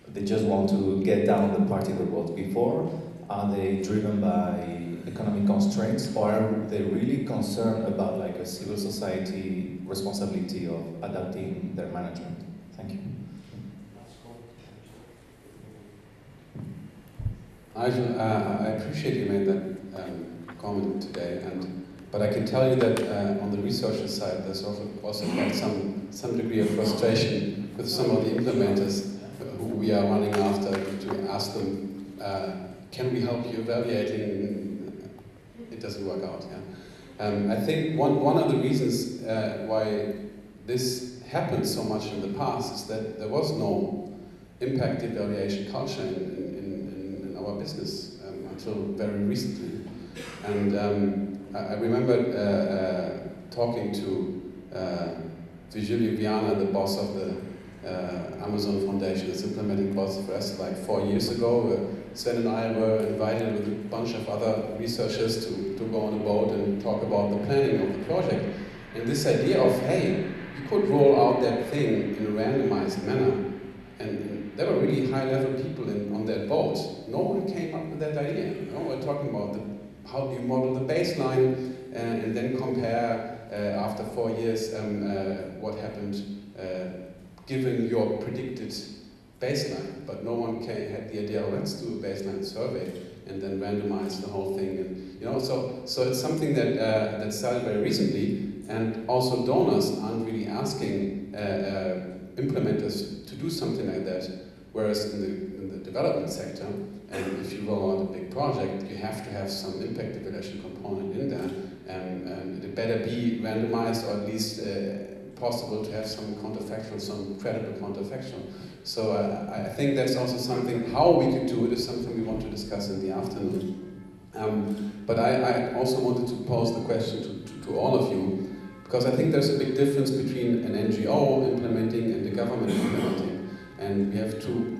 they just want to get down the party that was before? Are they driven by economic constraints, or are they really concerned about like a civil society responsibility of adapting their management? Thank you. Nigel, I appreciate you made that comment today, but I can tell you that on the researcher side, there's also quite some degree of frustration with some of the implementers who we are running after to ask them, can we help you evaluating? It doesn't work out. Yeah? I think one of the reasons why this happened so much in the past is that there was no impact evaluation culture in our business until very recently. And I remember talking to Virgilio Viana, the boss of the Amazon Foundation, that's implementing policy for us like 4 years ago. Sven and I were invited with a bunch of other researchers to go on a boat and talk about the planning of the project. And this idea of, hey, you could roll out that thing in a randomized manner. And there were really high-level people on that boat. No one came up with that idea. You know, we're talking about how do you model the baseline and then compare after 4 years what happened given your predicted baseline. But no one had the idea, let's do a baseline survey and then randomize the whole thing. And, you know, so it's something that started very recently, and also donors aren't really asking implementers to do something like that. Whereas in the development sector, and if you roll out a big project, you have to have some impact evaluation component in there, and it better be randomized, or at least possible to have some counterfactual, some credible counterfactual. So I think that's also something, how we could do it is something we want to discuss in the afternoon. But I also wanted to pose the question to all of you, Because I think there's a big difference between an NGO implementing and the government implementing. And we have two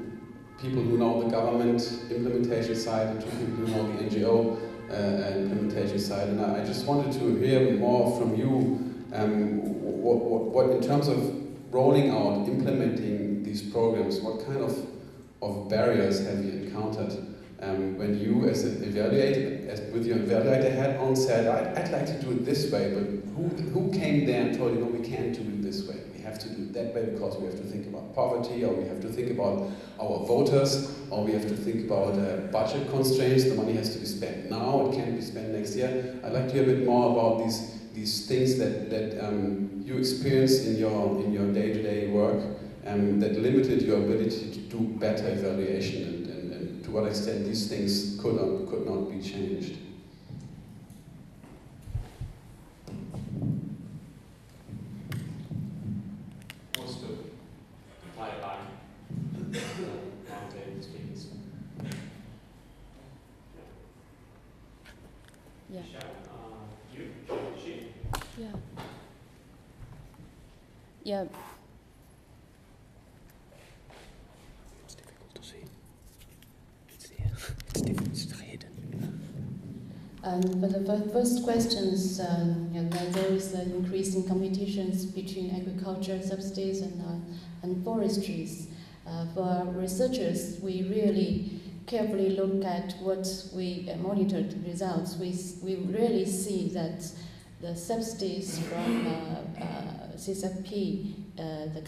people who know the government implementation side and two people who know the NGO implementation side. And I just wanted to hear more from you, what in terms of rolling out, implementing these programs, what kind of barriers have you encountered when you, as an evaluator, with your evaluator hat on, said, I'd like to do it this way, but who came there and told you, no, we can't do it this way, we have to do it that way because we have to think about poverty, or we have to think about our voters, or we have to think about budget constraints, the money has to be spent now, it can't be spent next year. I'd like to hear a bit more about these things that you experience in your day-to-day work that limited your ability to do better evaluation, and to what extent these things could not be changed. Wants to reply back? Roundtable speakers. Yeah. Michel, you? She? Yeah. Yeah. It's difficult to see. It's there. It's difficult. It's hidden. For the first questions, there is increasing competitions between agriculture subsidies and forestries. For researchers, we really carefully look at what we monitored results. We really see that the subsidies from CSFP, the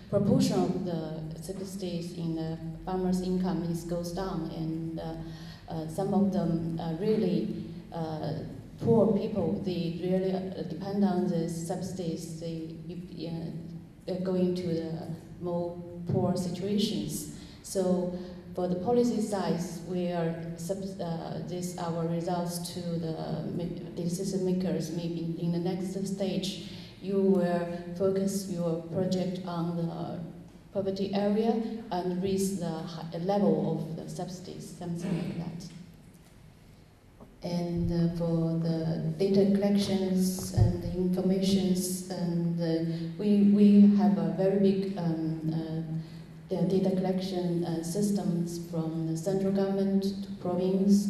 proportion of the subsidies in the farmers' income goes down, and some of them really poor people, they really depend on the subsidies. They go into the more poor situations. So for the policy side, we are our results to the decision makers. Maybe in the next stage, you will focus your project on the poverty area and raise the level of the subsidies, something like that. And for the data collections and the informations, and we have a very big the data collection systems from the central government to province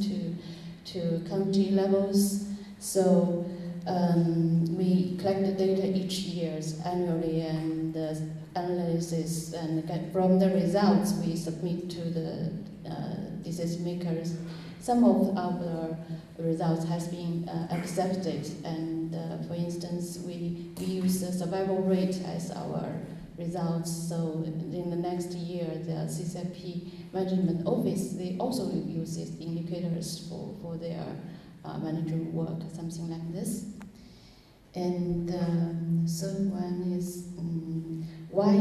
to county levels. So we collect the data each year annually, and analysis, and from the results we submit to the decision makers. Some of our results has been accepted, and for instance, we use the survival rate as our results. So in the next year, the CCP management office, they also use these indicators for their management work, something like this. And the third one is why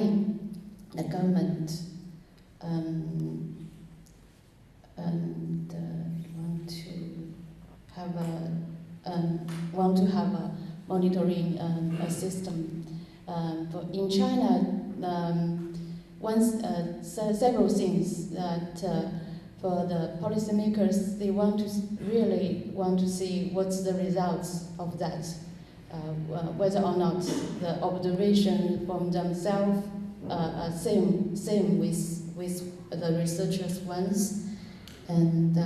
the government want to have a monitoring a system. In China, several things that for the policymakers, they really want to see what's the results of that, whether or not the observation from themselves are same with the researchers' ones, and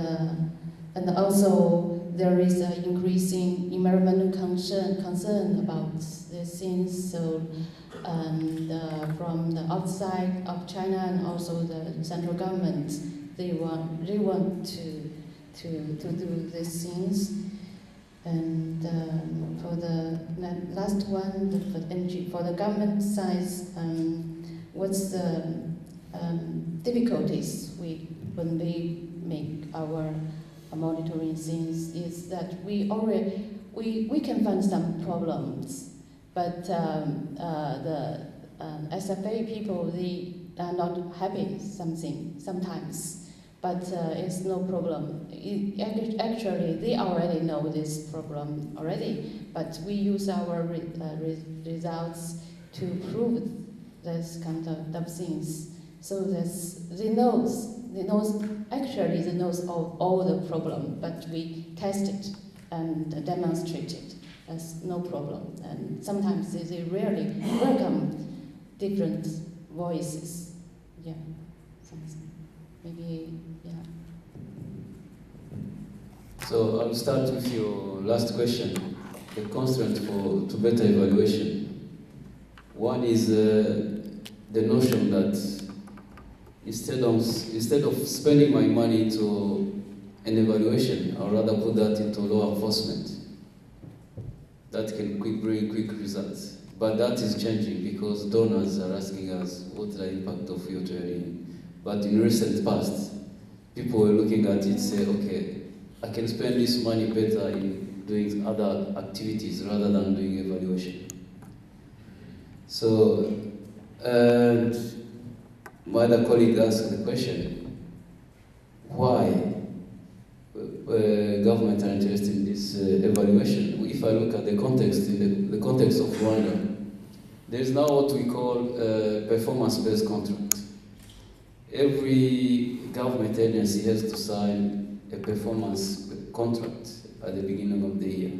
also there is an increasing environmental concern about these things. So, from the outside of China and also the central government, they want to do these things. And for the last one, for the government side, what's the difficulties when we make our monitoring things is that we can find some problems, but the SFA people, they are not happy sometimes, but it's no problem. Actually, they already know this problem already, but we use our results to prove this kind of things. So they knows all the problem, but we test it and demonstrate it, that's no problem. And sometimes they rarely welcome different voices. Yeah, something. Maybe, yeah. So I'll start with your last question, the constraint to better evaluation. One is the notion that instead of spending my money to an evaluation, I'd rather put that into law enforcement. That can bring quick results. But that is changing because donors are asking us what's the impact of your training. But in recent past, people were looking at it, say, okay, I can spend this money better in doing other activities rather than doing evaluation. So, and my other colleague asked the question, why government are interested in this evaluation? If I look at the context, in the context of Rwanda, there is now what we call performance-based contract. Every government agency has to sign a performance contract at the beginning of the year.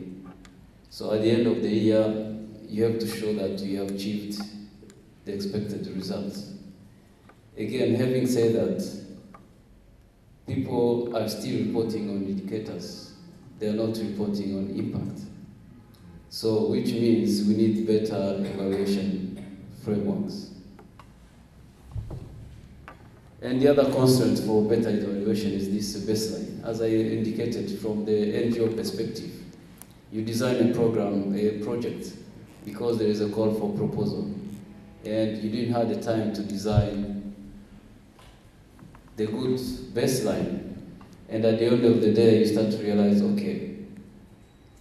So at the end of the year, you have to show that you have achieved the expected results. Again, having said that, people are still reporting on indicators. They are not reporting on impact. So, which means we need better evaluation frameworks. And the other constraint for better evaluation is this baseline. As I indicated, from the NGO perspective, you design a program, a project, because there is a call for proposal. And you didn't have the time to design the good baseline. And at the end of the day, you start to realize, okay,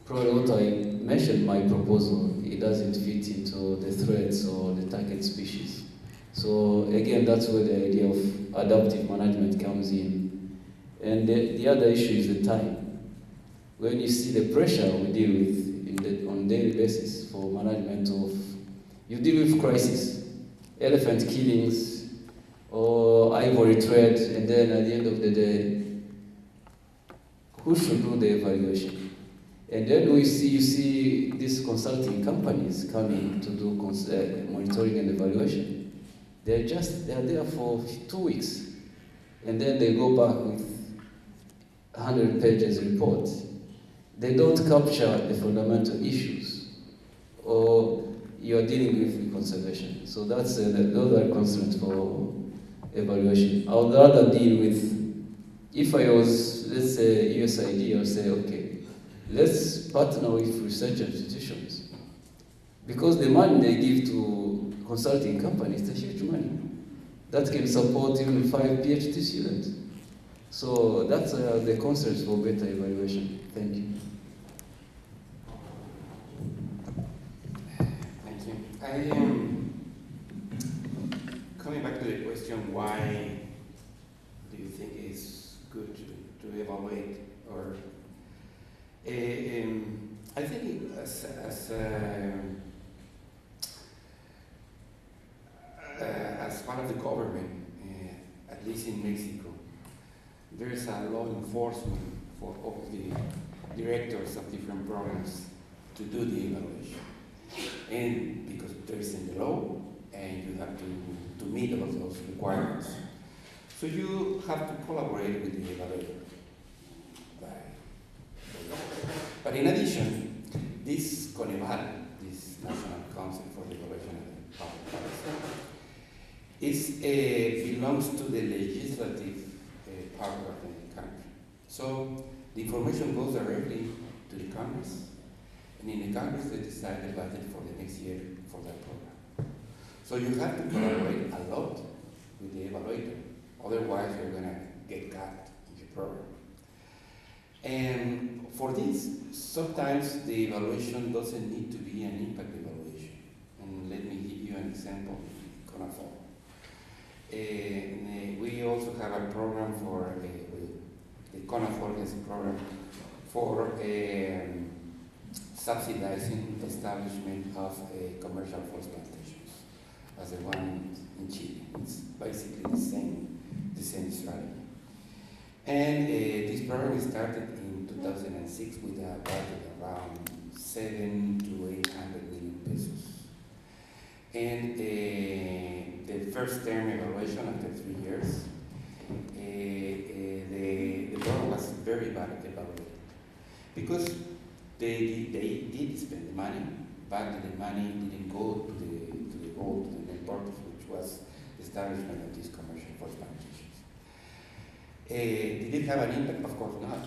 probably what I mentioned in my proposal, it doesn't fit into the threats or the target species. So again, that's where the idea of adaptive management comes in. And the other issue is the time. When you see the pressure we deal with on a daily basis for management of, you deal with crisis, elephant killings, or ivory trade, and then at the end of the day, who should do the evaluation? And then you see these consulting companies coming to do monitoring and evaluation. They're there for 2 weeks, and then they go back with 100 pages report. They don't capture the fundamental issues, or you are dealing with conservation. So that's those are constraints for evaluation. I would rather deal with, if I was, let's say, USAID, I would say, okay, let's partner with research institutions. Because the money they give to consulting companies is a huge money. That can support even 5 PhD students. So that's the constraints for better evaluation. Thank you. Thank you. I am coming back to the question, why do you think it's good to evaluate? Or I think as part of the government, at least in Mexico, there is a law enforcement for all the directors of different programs to do the evaluation. And because there is in the law, and you have to meet all of those requirements. So you have to collaborate with the evaluator. But in addition, this CONEVAL, this National Council for the Evaluation of Public Policy, belongs to the legislative part of the country. So the information goes directly to the Congress, and in the Congress they decide the budget for the next year for that program. So you have to collaborate a lot with the evaluator, otherwise you're going to get cut in your program. And for this, sometimes the evaluation doesn't need to be an impact evaluation. And let me give you an example, CONAFOR. We also have a program for, the CONAFOR has a program for subsidizing the establishment of commercial forest plantations, as the one in Chile. It's basically the same strategy. And this program started in 2006 with a budget around 700 to 800 million pesos. And the first term evaluation after 3 years, the program was very bad evaluated because they did spend the money, but the money didn't go to the goal, to the main purpose, which was the establishment of these commercial forest plantations. Did it have an impact? Of course not.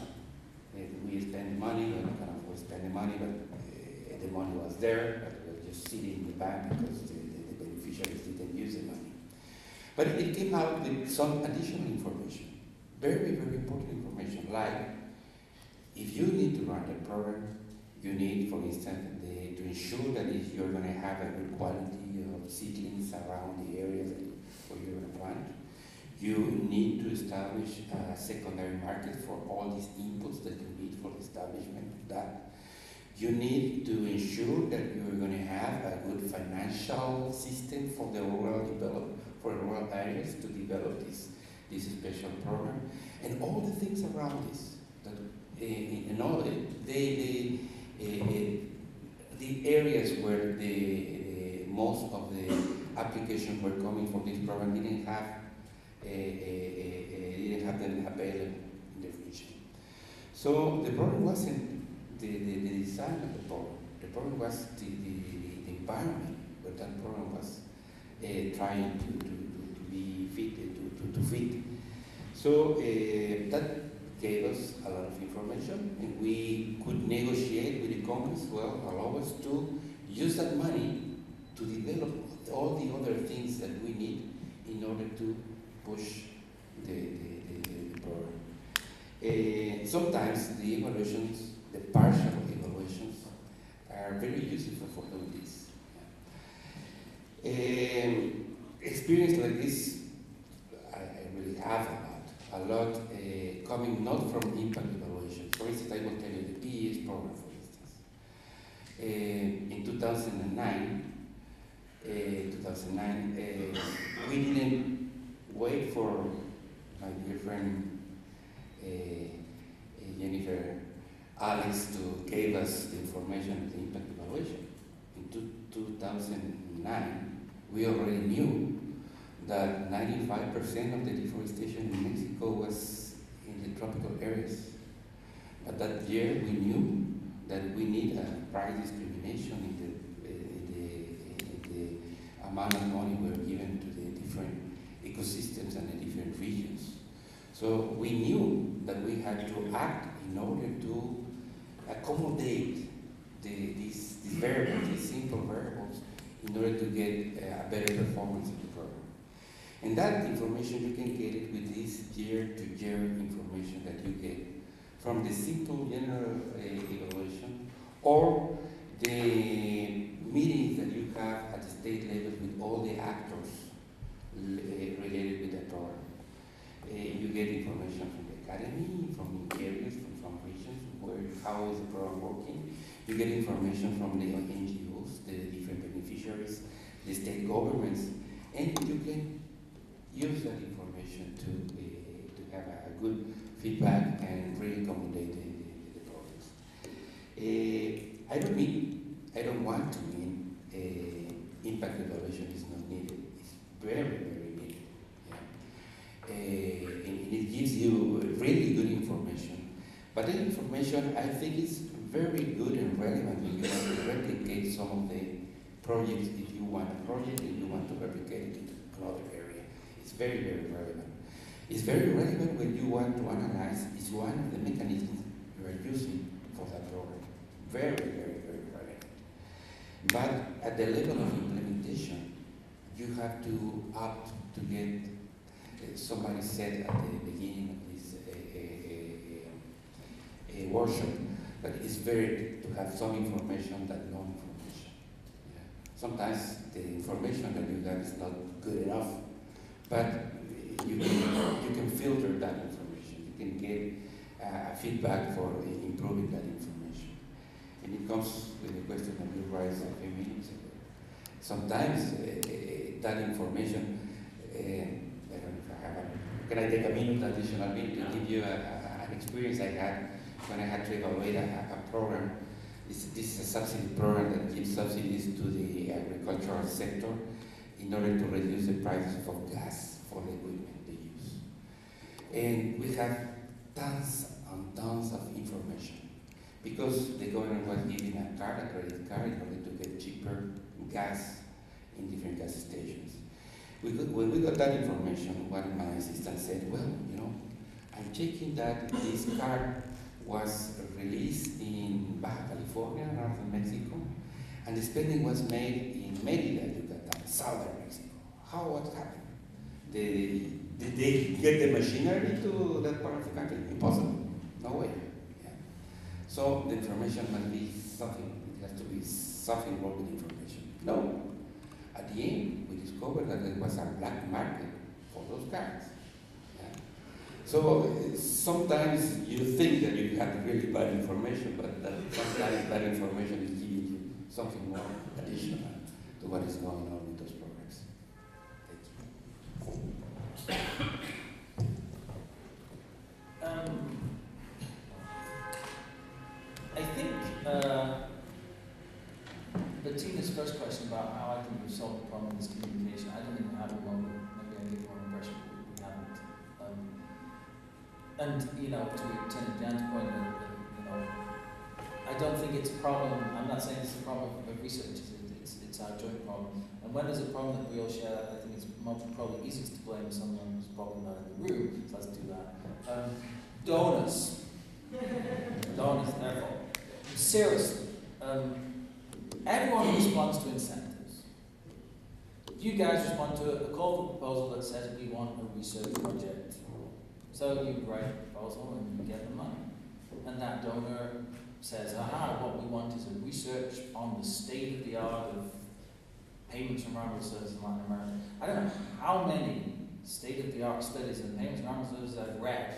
We spent money, we not gonna afford to spend the money, but the money was there, but it was just sitting in the bank because the beneficiaries didn't use the money. But it came out with some additional information, very, very important information, like if you need to run the program, you need, for instance, to ensure that if you're going to have a good quality of seedlings around the areas where you're going to plant, you need to establish a secondary market for all these inputs that you need for the establishment of that. You need to ensure that you're going to have a good financial system for the rural areas to develop this special program, and all the things around this. That in all the areas where the most of the applications were coming for this program didn't have them available in the region. So the problem wasn't the design of the program. The problem was the environment where that program was trying to be fit, to fit. So that gave us a lot of information, and we could negotiate with the companies, well, allow us to use that money to develop all the other things that we need in order to push the program. Sometimes the evaluations, the partial evaluations, are very useful for doing this. Experience like this, I really have a lot coming not from impact evaluation. For instance, I will tell you the PES program, for instance. In 2009, we didn't wait for my dear friend Jennifer Alex to give us the information of the impact evaluation. In 2009, we already knew that 95% of the deforestation in Mexico was in the tropical areas. But that year we knew that we need a price discrimination in the amount of money we're given to the different ecosystems and the different regions. So we knew that we had to act in order to accommodate these variables, these simple variables, in order to get a better performance of the program. And that information, you can get it with this year-to-year information that you get from the simple general evaluation or the meetings that you have at the state level with all the actors related with the program. You get information from the academy, from areas, from regions, how is the program working. You get information from the NGOs, the different beneficiaries, the state governments, and you can use that information to have a good feedback and really accommodate the programs. I don't want to mean impact evaluation is not needed. It's very, very needed. Yeah. And it gives you really good information. But that information, I think, is very good and relevant when you want to replicate some of the projects. If you want a project and you want to replicate it in another area, it's very, very relevant. It's very relevant when you want to analyze is one of the mechanisms you are using for that program. Very, very, very relevant. But at the level of implementation, you have to opt to get, somebody said at the beginning of this workshop, that it's very to have some information than no information. Yeah. Sometimes the information that you have is not good enough, but you can filter that information. You can get feedback for improving that information. And it comes with the question that you raised a few minutes ago. Sometimes that information, I don't know if I have can I take a minute, additional minute, to give you an experience I had when I had to evaluate a program. This is a subsidy program that gives subsidies to the agricultural sector in order to reduce the prices of gas for the equipment they use. And we have tons and tons of information because the government was giving a credit card, in order to get cheaper gas in different gas stations. When we got that information, one of my assistants said, well, you know, I'm checking that this card was released in Baja California, northern Mexico, and the spending was made in Mérida, Yucatan, southern Mexico. What happened? Did they get the machinery to that part of the country? Impossible. No way. Yeah. So the information must be something, it has to be something wrong with information. No. At the end, we discovered that there was a black market for those cards. Yeah. So sometimes you think that you have really bad information, but sometimes that information is giving you something more additional to what is going on with those programs. Thank you. I think Bettina's first question about how I think we've solved the problem is communication. I don't even have a moment. Maybe I get more impression we haven't. And you know, to Jan's point, you know, I don't think it's a problem. I'm not saying it's a problem of research. It's our joint problem. And when there's a problem that we all share, I think it's probably easiest to blame someone who's probably not in the room. So let's do that. Donors. Donors, therefore. Seriously. Everyone responds to incentives. You guys respond to a call for proposal that says we want a research project. So you write a proposal and you get the money. And that donor says, aha, what we want is a research on the state of the art of payments and rental services in Latin America. I don't know how many state-of-the-art studies in payments and rental services I've read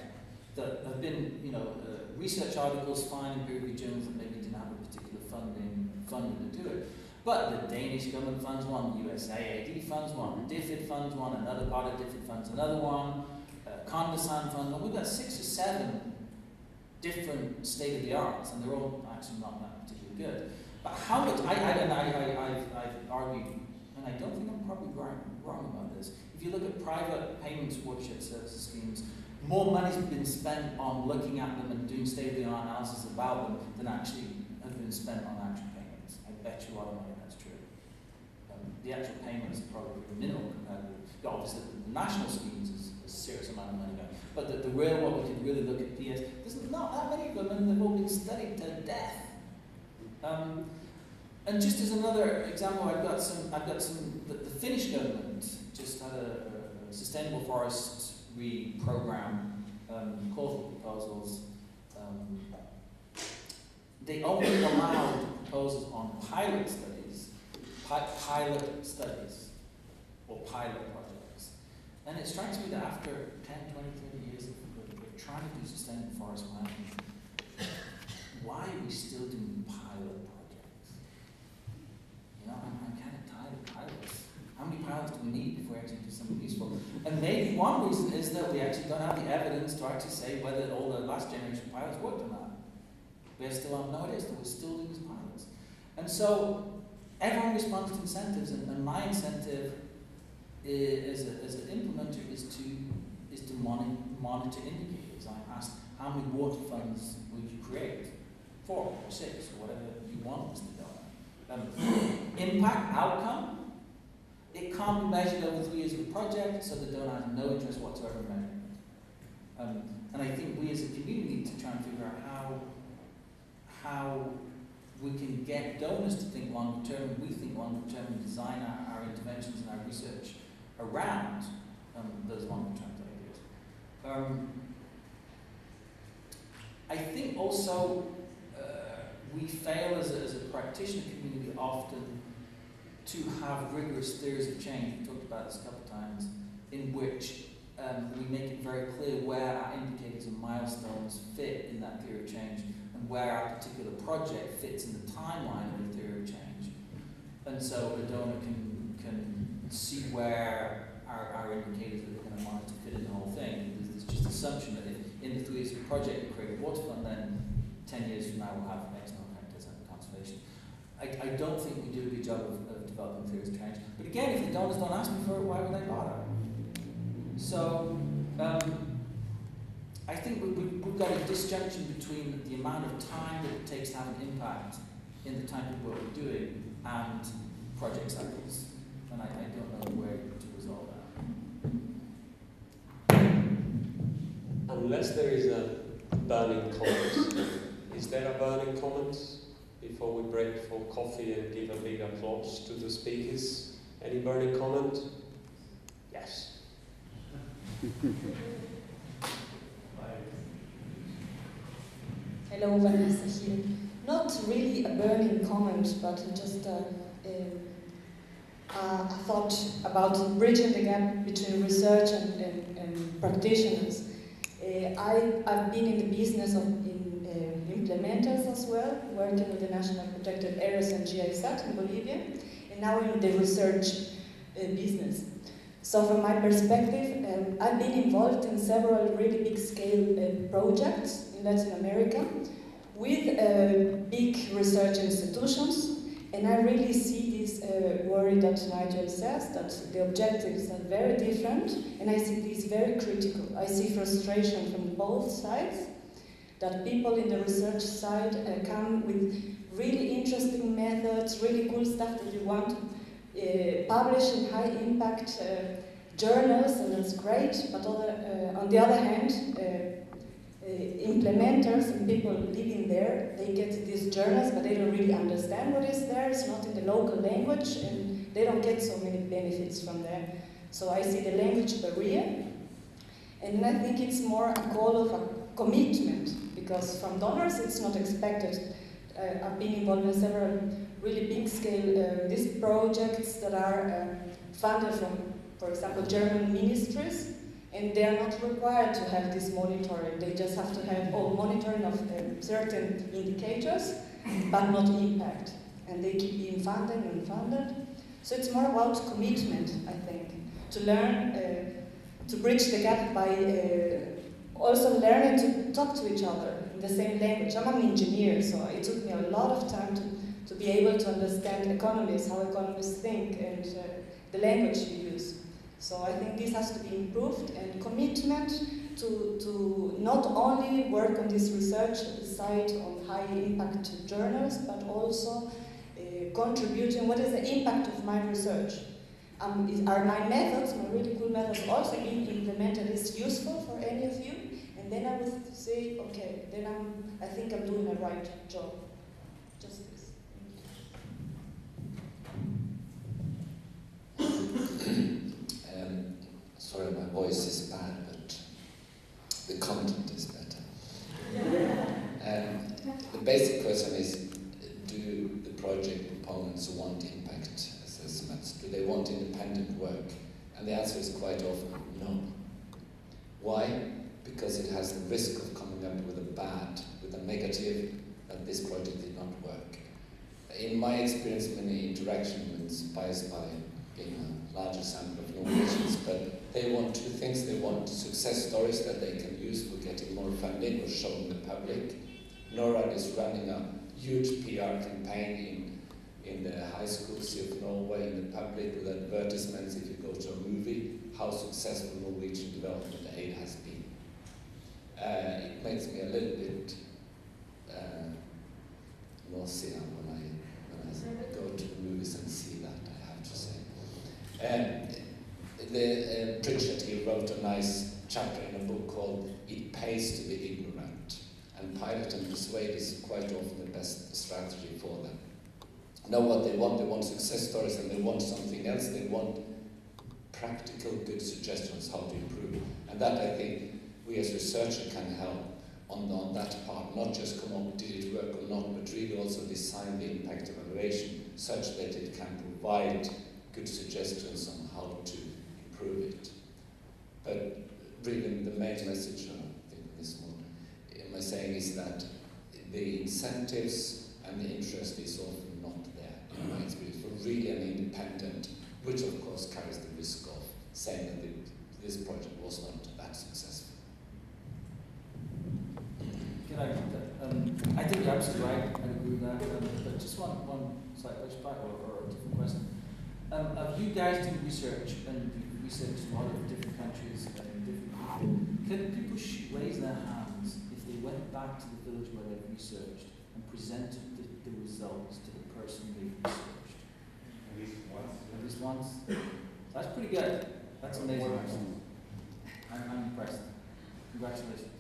that have been, you know, research articles fine in peer-reviewed journals that maybe didn't have a particular funding to do it. But the Danish government funds one, the USAID funds one, DFID funds one, another part of DFID funds another one, Convalescència funds one. We've got 6 or 7 different state-of-the-arts, and they're all actually not that particularly good. But how much, I've argued, and I don't think I'm probably wrong about this, if you look at private payments watershed services schemes, more money's been spent on looking at them and doing state-of-the-art analysis about them than actually has been spent on actual payments. I bet you a lot of money that's true. The actual payments are probably minimal compared to, obviously, the national schemes is a serious amount of money going. But the real, what we could really look at PS, there's not that many of them, and they've all been studied to death. And just as another example, I've got some. The Finnish government just had a sustainable forestry program, call for proposals. They only allowed proposals on pilot studies, or pilot projects. And it strikes me that after 10, 20, 30 years of trying to do sustainable forest management, why are we still doing pilot projects? You know, I'm kind of tired of pilots. How many pilots do we need before we actually do something useful? And maybe one reason is that we actually don't have the evidence to actually say whether all the last generation pilots worked or not. We still have no idea, so we're still doing these pilots. And so everyone responds to incentives, and my incentive as an implementer is to monitor indicators. I asked, how many water funds would you create? 4 or 6, or whatever you want us to do. Impact, outcome, it can't be measured over 3 years of a project, so the donor has no interest whatsoever in measuring it. And I think we as a community need to try and figure out how we can get donors to think longer term, and we think longer term, and design our interventions and our research around those longer term ideas. I think also we fail as a practitioner community often to have rigorous theories of change. We talked about this a couple of times, in which we make it very clear where our indicators and milestones fit in that theory of change, and where our particular project fits in the timeline of the theory of change. And so a donor can see where our indicators that we're going to monitor fit in the whole thing. There's just assumption that if in the 3 years of the project we create a water fund, then 10 years from now we'll have X number of hectares under conservation. I don't think we do a good job of developing theories of change. But again, if the donors don't ask me for it, why would I bother? So, I think we've got a disjunction between the amount of time that it takes to have an impact in the type of work we're doing and project cycles. And I don't know where to resolve that. Unless there is a burning comment. Is there a burning comment before we break for coffee and give a big applause to the speakers? Any burning comment? Yes. Hello, Vanessa here. Not really a burning comment, but just a thought about bridging the gap between research and practitioners. I've been in the business of implementers as well, working with the National Protected Areas and GISAT in Bolivia, and now in the research business. So from my perspective, I've been involved in several really big-scale projects in Latin America with big research institutions, and I really see this worry that Nigel says, that the objectives are very different, and I see this very critical. I see frustration from both sides, that people in the research side come with really interesting methods, really cool stuff that you want to publish in high-impact journals, and that's great, but on the other hand, implementers and people living there, they get these journals, but they don't really understand what is there. It's not in the local language, and they don't get so many benefits from there. So I see the language barrier, and I think it's more a call of a commitment, because from donors it's not expected. I've been involved in several really big-scale these projects that are funded from, for example, German ministries, and they are not required to have this monitoring. They just have to have monitoring of certain indicators, but not impact. And they keep being funded and funded. So it's more about commitment, I think, to learn, to bridge the gap by also learning to talk to each other in the same language. I'm an engineer, so it took me a lot of time to be able to understand economists, how economists think, and the language we use. So I think this has to be improved, and commitment to not only work on this research side on high impact journals, but also contributing what is the impact of my research. Are my methods, my really cool methods, also being implemented? Is useful for any of you? And then I would say, okay, then I think I'm doing a right job. Just this. Sorry, my voice is bad, but the content is better. The basic question is, do the project proponents want impact assessments? Do they want independent work? And the answer is quite often no. Why? Because it has the risk of coming up with a negative, that this project did not work. In my experience, many interactions with spies by being a larger sample of Norwegians, but they want two things. They want success stories that they can use for getting more funding or showing the public. NORAD is running a huge PR campaign in the high schools of Norway, in the public, with advertisements if you go to a movie, how successful Norwegian development aid has been. It makes me a little bit nausea when I go to the movies and see that, I have to say. Pritchett, he wrote a nice chapter in a book called It Pays to be Ignorant, and pilot and persuade is quite often the best strategy for them. Know what they want success stories, and they want something else. They want practical good suggestions how to improve, and that I think we as researchers can help on that part, not just come up, did it work or not, but really also design the impact evaluation such that it can provide good suggestions on how to improve it. But really the main message, I think this morning, my saying is that the incentives and the interest is often not there, in my experience, for really an independent, which of course carries the risk of saying that this project was not that successful. I you're absolutely right. I agree with that. But just one slight pushback or a different question. Have you guys done research and researched a lot of different countries and different people? Can people raise their hands if they went back to the village where they've researched and presented the results to the person they've researched? At least once. At least once? That's pretty good. That's amazing. I'm impressed. Congratulations.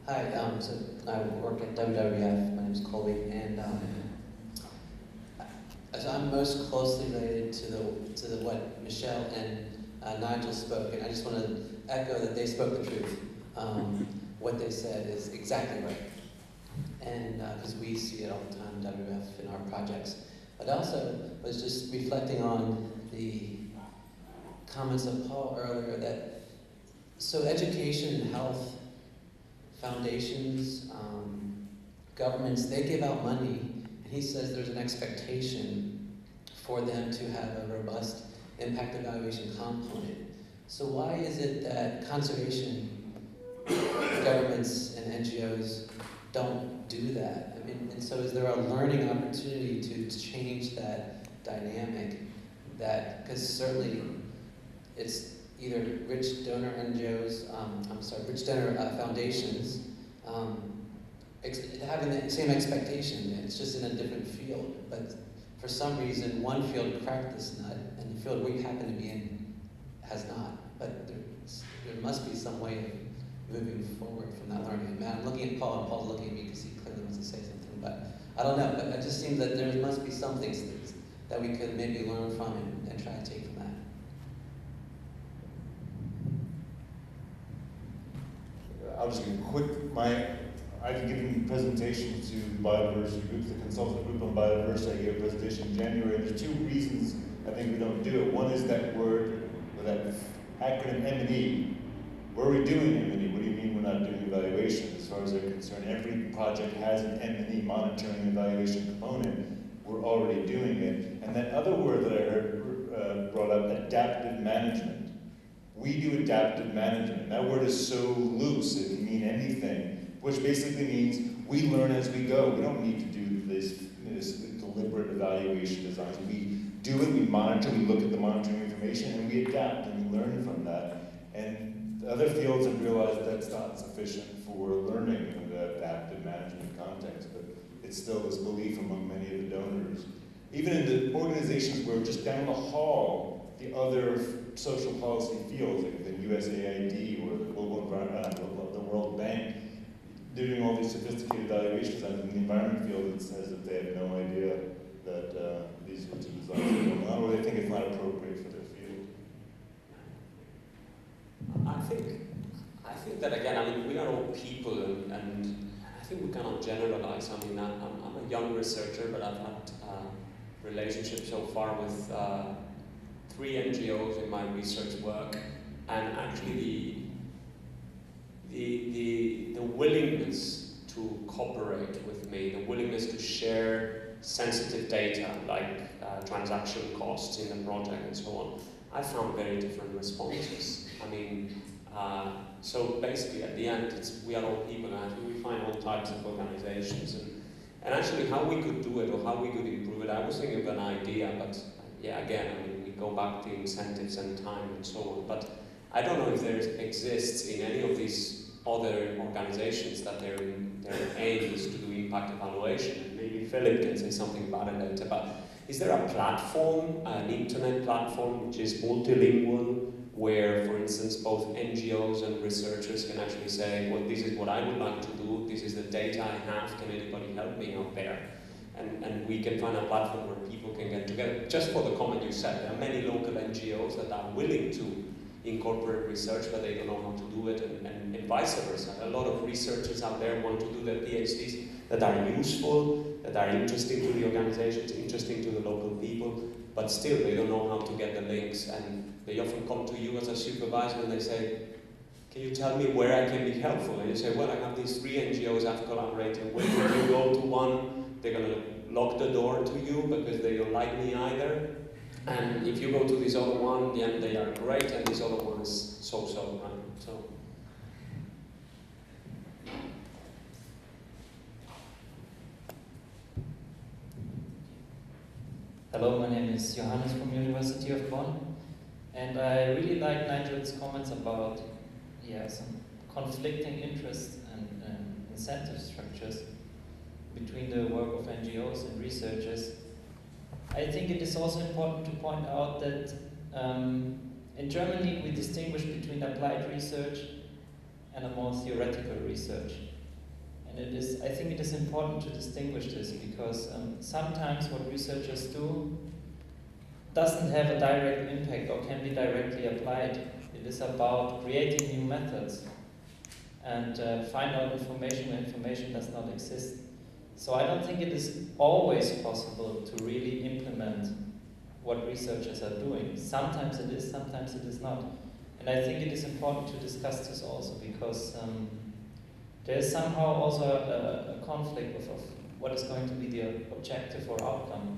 Hi, so I work at WWF. My name is Colby, and so I'm most closely related to the what Michel and Nigel spoke, and I just want to echo that they spoke the truth. What they said is exactly right, and because we see it all the time, WWF, in our projects. But also was just reflecting on the comments of Paul earlier that so education and health foundations, governments, they give out money, and he says there's an expectation for them to have a robust impact evaluation component. So why is it that conservation governments and NGOs don't do that? I mean, and so is there a learning opportunity to change that dynamic? That, because certainly it's either rich donor NGOs, rich donor foundations, having the same expectation. It's just in a different field. But for some reason, one field cracked this nut, and the field we happen to be in has not. But there must be some way of moving forward from that learning. And I'm looking at Paul, and Paul's looking at me because he clearly wants to say something. But I don't know. But it just seems that there must be some things that we could maybe learn from and try to take from that. I'll just give a quick, I've given presentations to biodiversity groups, the consultant group on biodiversity. I gave a presentation in January, and there's two reasons I think we don't do it. One is that word, or that acronym M&E. Where are we doing M&E? What do you mean we're not doing evaluation? As far as they're concerned, every project has an M&E, monitoring and evaluation component. We're already doing it. And that other word that I heard brought up, adaptive management. We do adaptive management. That word is so loose, it can mean anything, which basically means we learn as we go. We don't need to do this deliberate evaluation designs. We do it, we monitor, we look at the monitoring information, and we adapt and we learn from that. And the other fields have realized that's not sufficient for learning in the adaptive management context, but it's still this belief among many of the donors. Even in the organizations where just down the hall, the other social policy fields, like the USAID or the the World Bank, they're doing all these sophisticated evaluations. And in the environment field, it says that they have no idea that these sorts of designs are going on, or they think it's not appropriate for their field. I think that again, I mean, we are all people, and I think we cannot generalize. I mean, I'm a young researcher, but I've had relationships so far with 3 NGOs in my research work, and actually the willingness to cooperate with me, the willingness to share sensitive data like transaction costs in the project and so on, I found very different responses. I mean, so basically at the end, we are all people, and I think we find all types of organizations, and actually how we could do it or how we could improve it. I was thinking of an idea, but yeah, again, I mean, we go back to incentives and time and so on, but I don't know if there exists in any of these other organizations that their aim is to do impact evaluation. Maybe Philip can say something about it later, but is there a platform, an internet platform which is multilingual, where, for instance, both NGOs and researchers can actually say, well, this is what I would like to do, this is the data I have, can anybody help me out there? And we can find a platform where people can get together. Just for the comment you said, there are many local NGOs that are willing to incorporate research, but they don't know how to do it, and vice versa. A lot of researchers out there want to do their PhDs that are useful, that are interesting to the organizations, interesting to the local people, but still they don't know how to get the links, and they often come to you as a supervisor and they say, can you tell me where I can be helpful? And you say, well, I have these 3 NGOs I've collaborated with. If you go to one, they're going to lock the door to you because they don't like me either. And if you go to this other one, then they are great, and this other one is so-so, right? So. Hello, my name is Johannes from University of Bonn, and I really like Nigel's comments about some conflicting interests and incentive structures between the work of NGOs and researchers. I think it is also important to point out that in Germany we distinguish between applied research and a more theoretical research. And I think it is important to distinguish this because sometimes what researchers do doesn't have a direct impact or can be directly applied. It is about creating new methods and find out information where information does not exist. So I don't think it is always possible to really implement what researchers are doing. Sometimes it is, sometimes it is not. And I think it is important to discuss this also because there is somehow also a conflict of what is going to be the objective or outcome.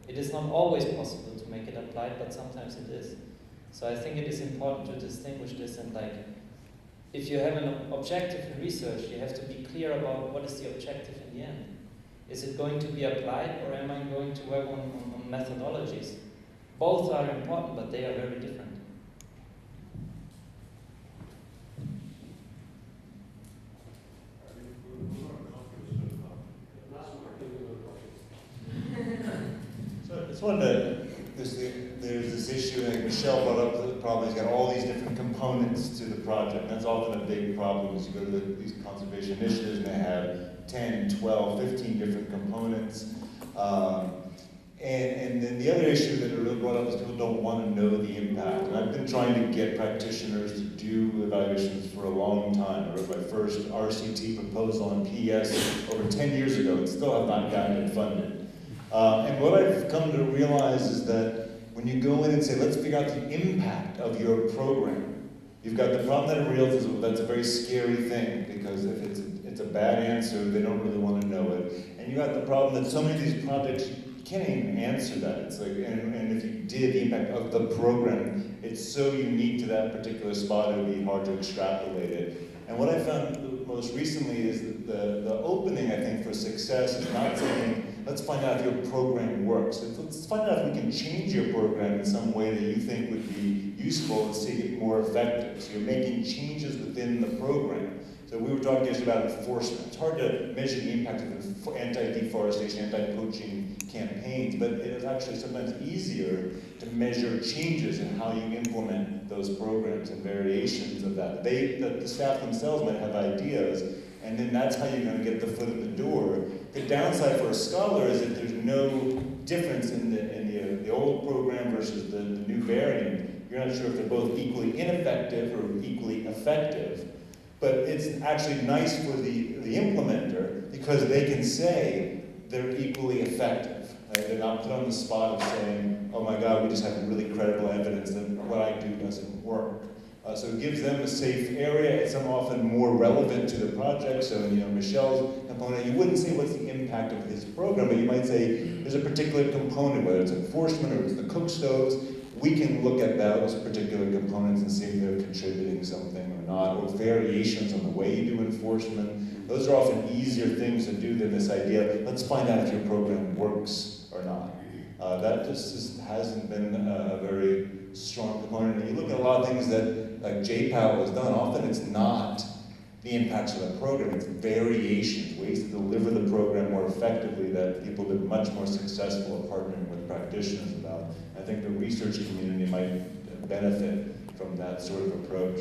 It is not always possible to make it applied, but sometimes it is. So I think it is important to distinguish this, and if you have an objective in research, you have to be clear about what is the objective in the end. Is it going to be applied, or am I going to work on methodologies? Both are important, but they are very different. It's one that there's this issue, I think Michel brought up the problem, he's got all these different components to the project. And that's often a big problem is you go to these conservation initiatives and they have 10, 12, 15 different components. And then the other issue that are really brought up is people don't want to know the impact. And I've been trying to get practitioners to do evaluations for a long time. I wrote my first RCT proposal on PS over 10 years ago and still have not gotten it funded. And what I've come to realize is that when you go in and say, let's figure out the impact of your program, you've got the problem that it reveals that's a very scary thing, because if it's a bad answer, they don't really want to know it. And you got the problem that so many of these projects, you can't even answer that. It's like, and if you did, the impact of the program, it's so unique to that particular spot, it would be hard to extrapolate it. And what I found most recently is that the opening, I think, for success is not saying, let's find out if your program works. Let's find out if we can change your program in some way that you think would be useful and see it more effective. So you're making changes within the program. So we were talking yesterday about enforcement. It's hard to measure the impact of anti-deforestation, anti-poaching campaigns, but it is actually sometimes easier to measure changes in how you implement those programs and variations of that. The staff themselves might have ideas, and then that's how you're going to get the foot in the door. The downside for a scholar is that there's no difference in the old program versus the new variant. You're not sure if they're both equally ineffective or equally effective. But it's actually nice for the implementer because they can say they're equally effective. Right? They're not put on the spot of saying, oh my God, we just have really credible evidence that what I do doesn't work. So it gives them a safe area. It's often more relevant to the project. So in Michel's component, you wouldn't say what's the impact of his program, but you might say there's a particular component, whether it's enforcement or it's the cook stoves. We can look at those particular components and see if they're contributing something or not, or variations on the way you do enforcement. Those are often easier things to do than this idea, let's find out if your program works or not. That just hasn't been a very strong component. And you look at a lot of things that, like JPAL has done, often it's not the impacts of the program, it's variations, ways to deliver the program more effectively that people have been much more successful at partnering with practitioners about. I think the research community might benefit from that sort of approach.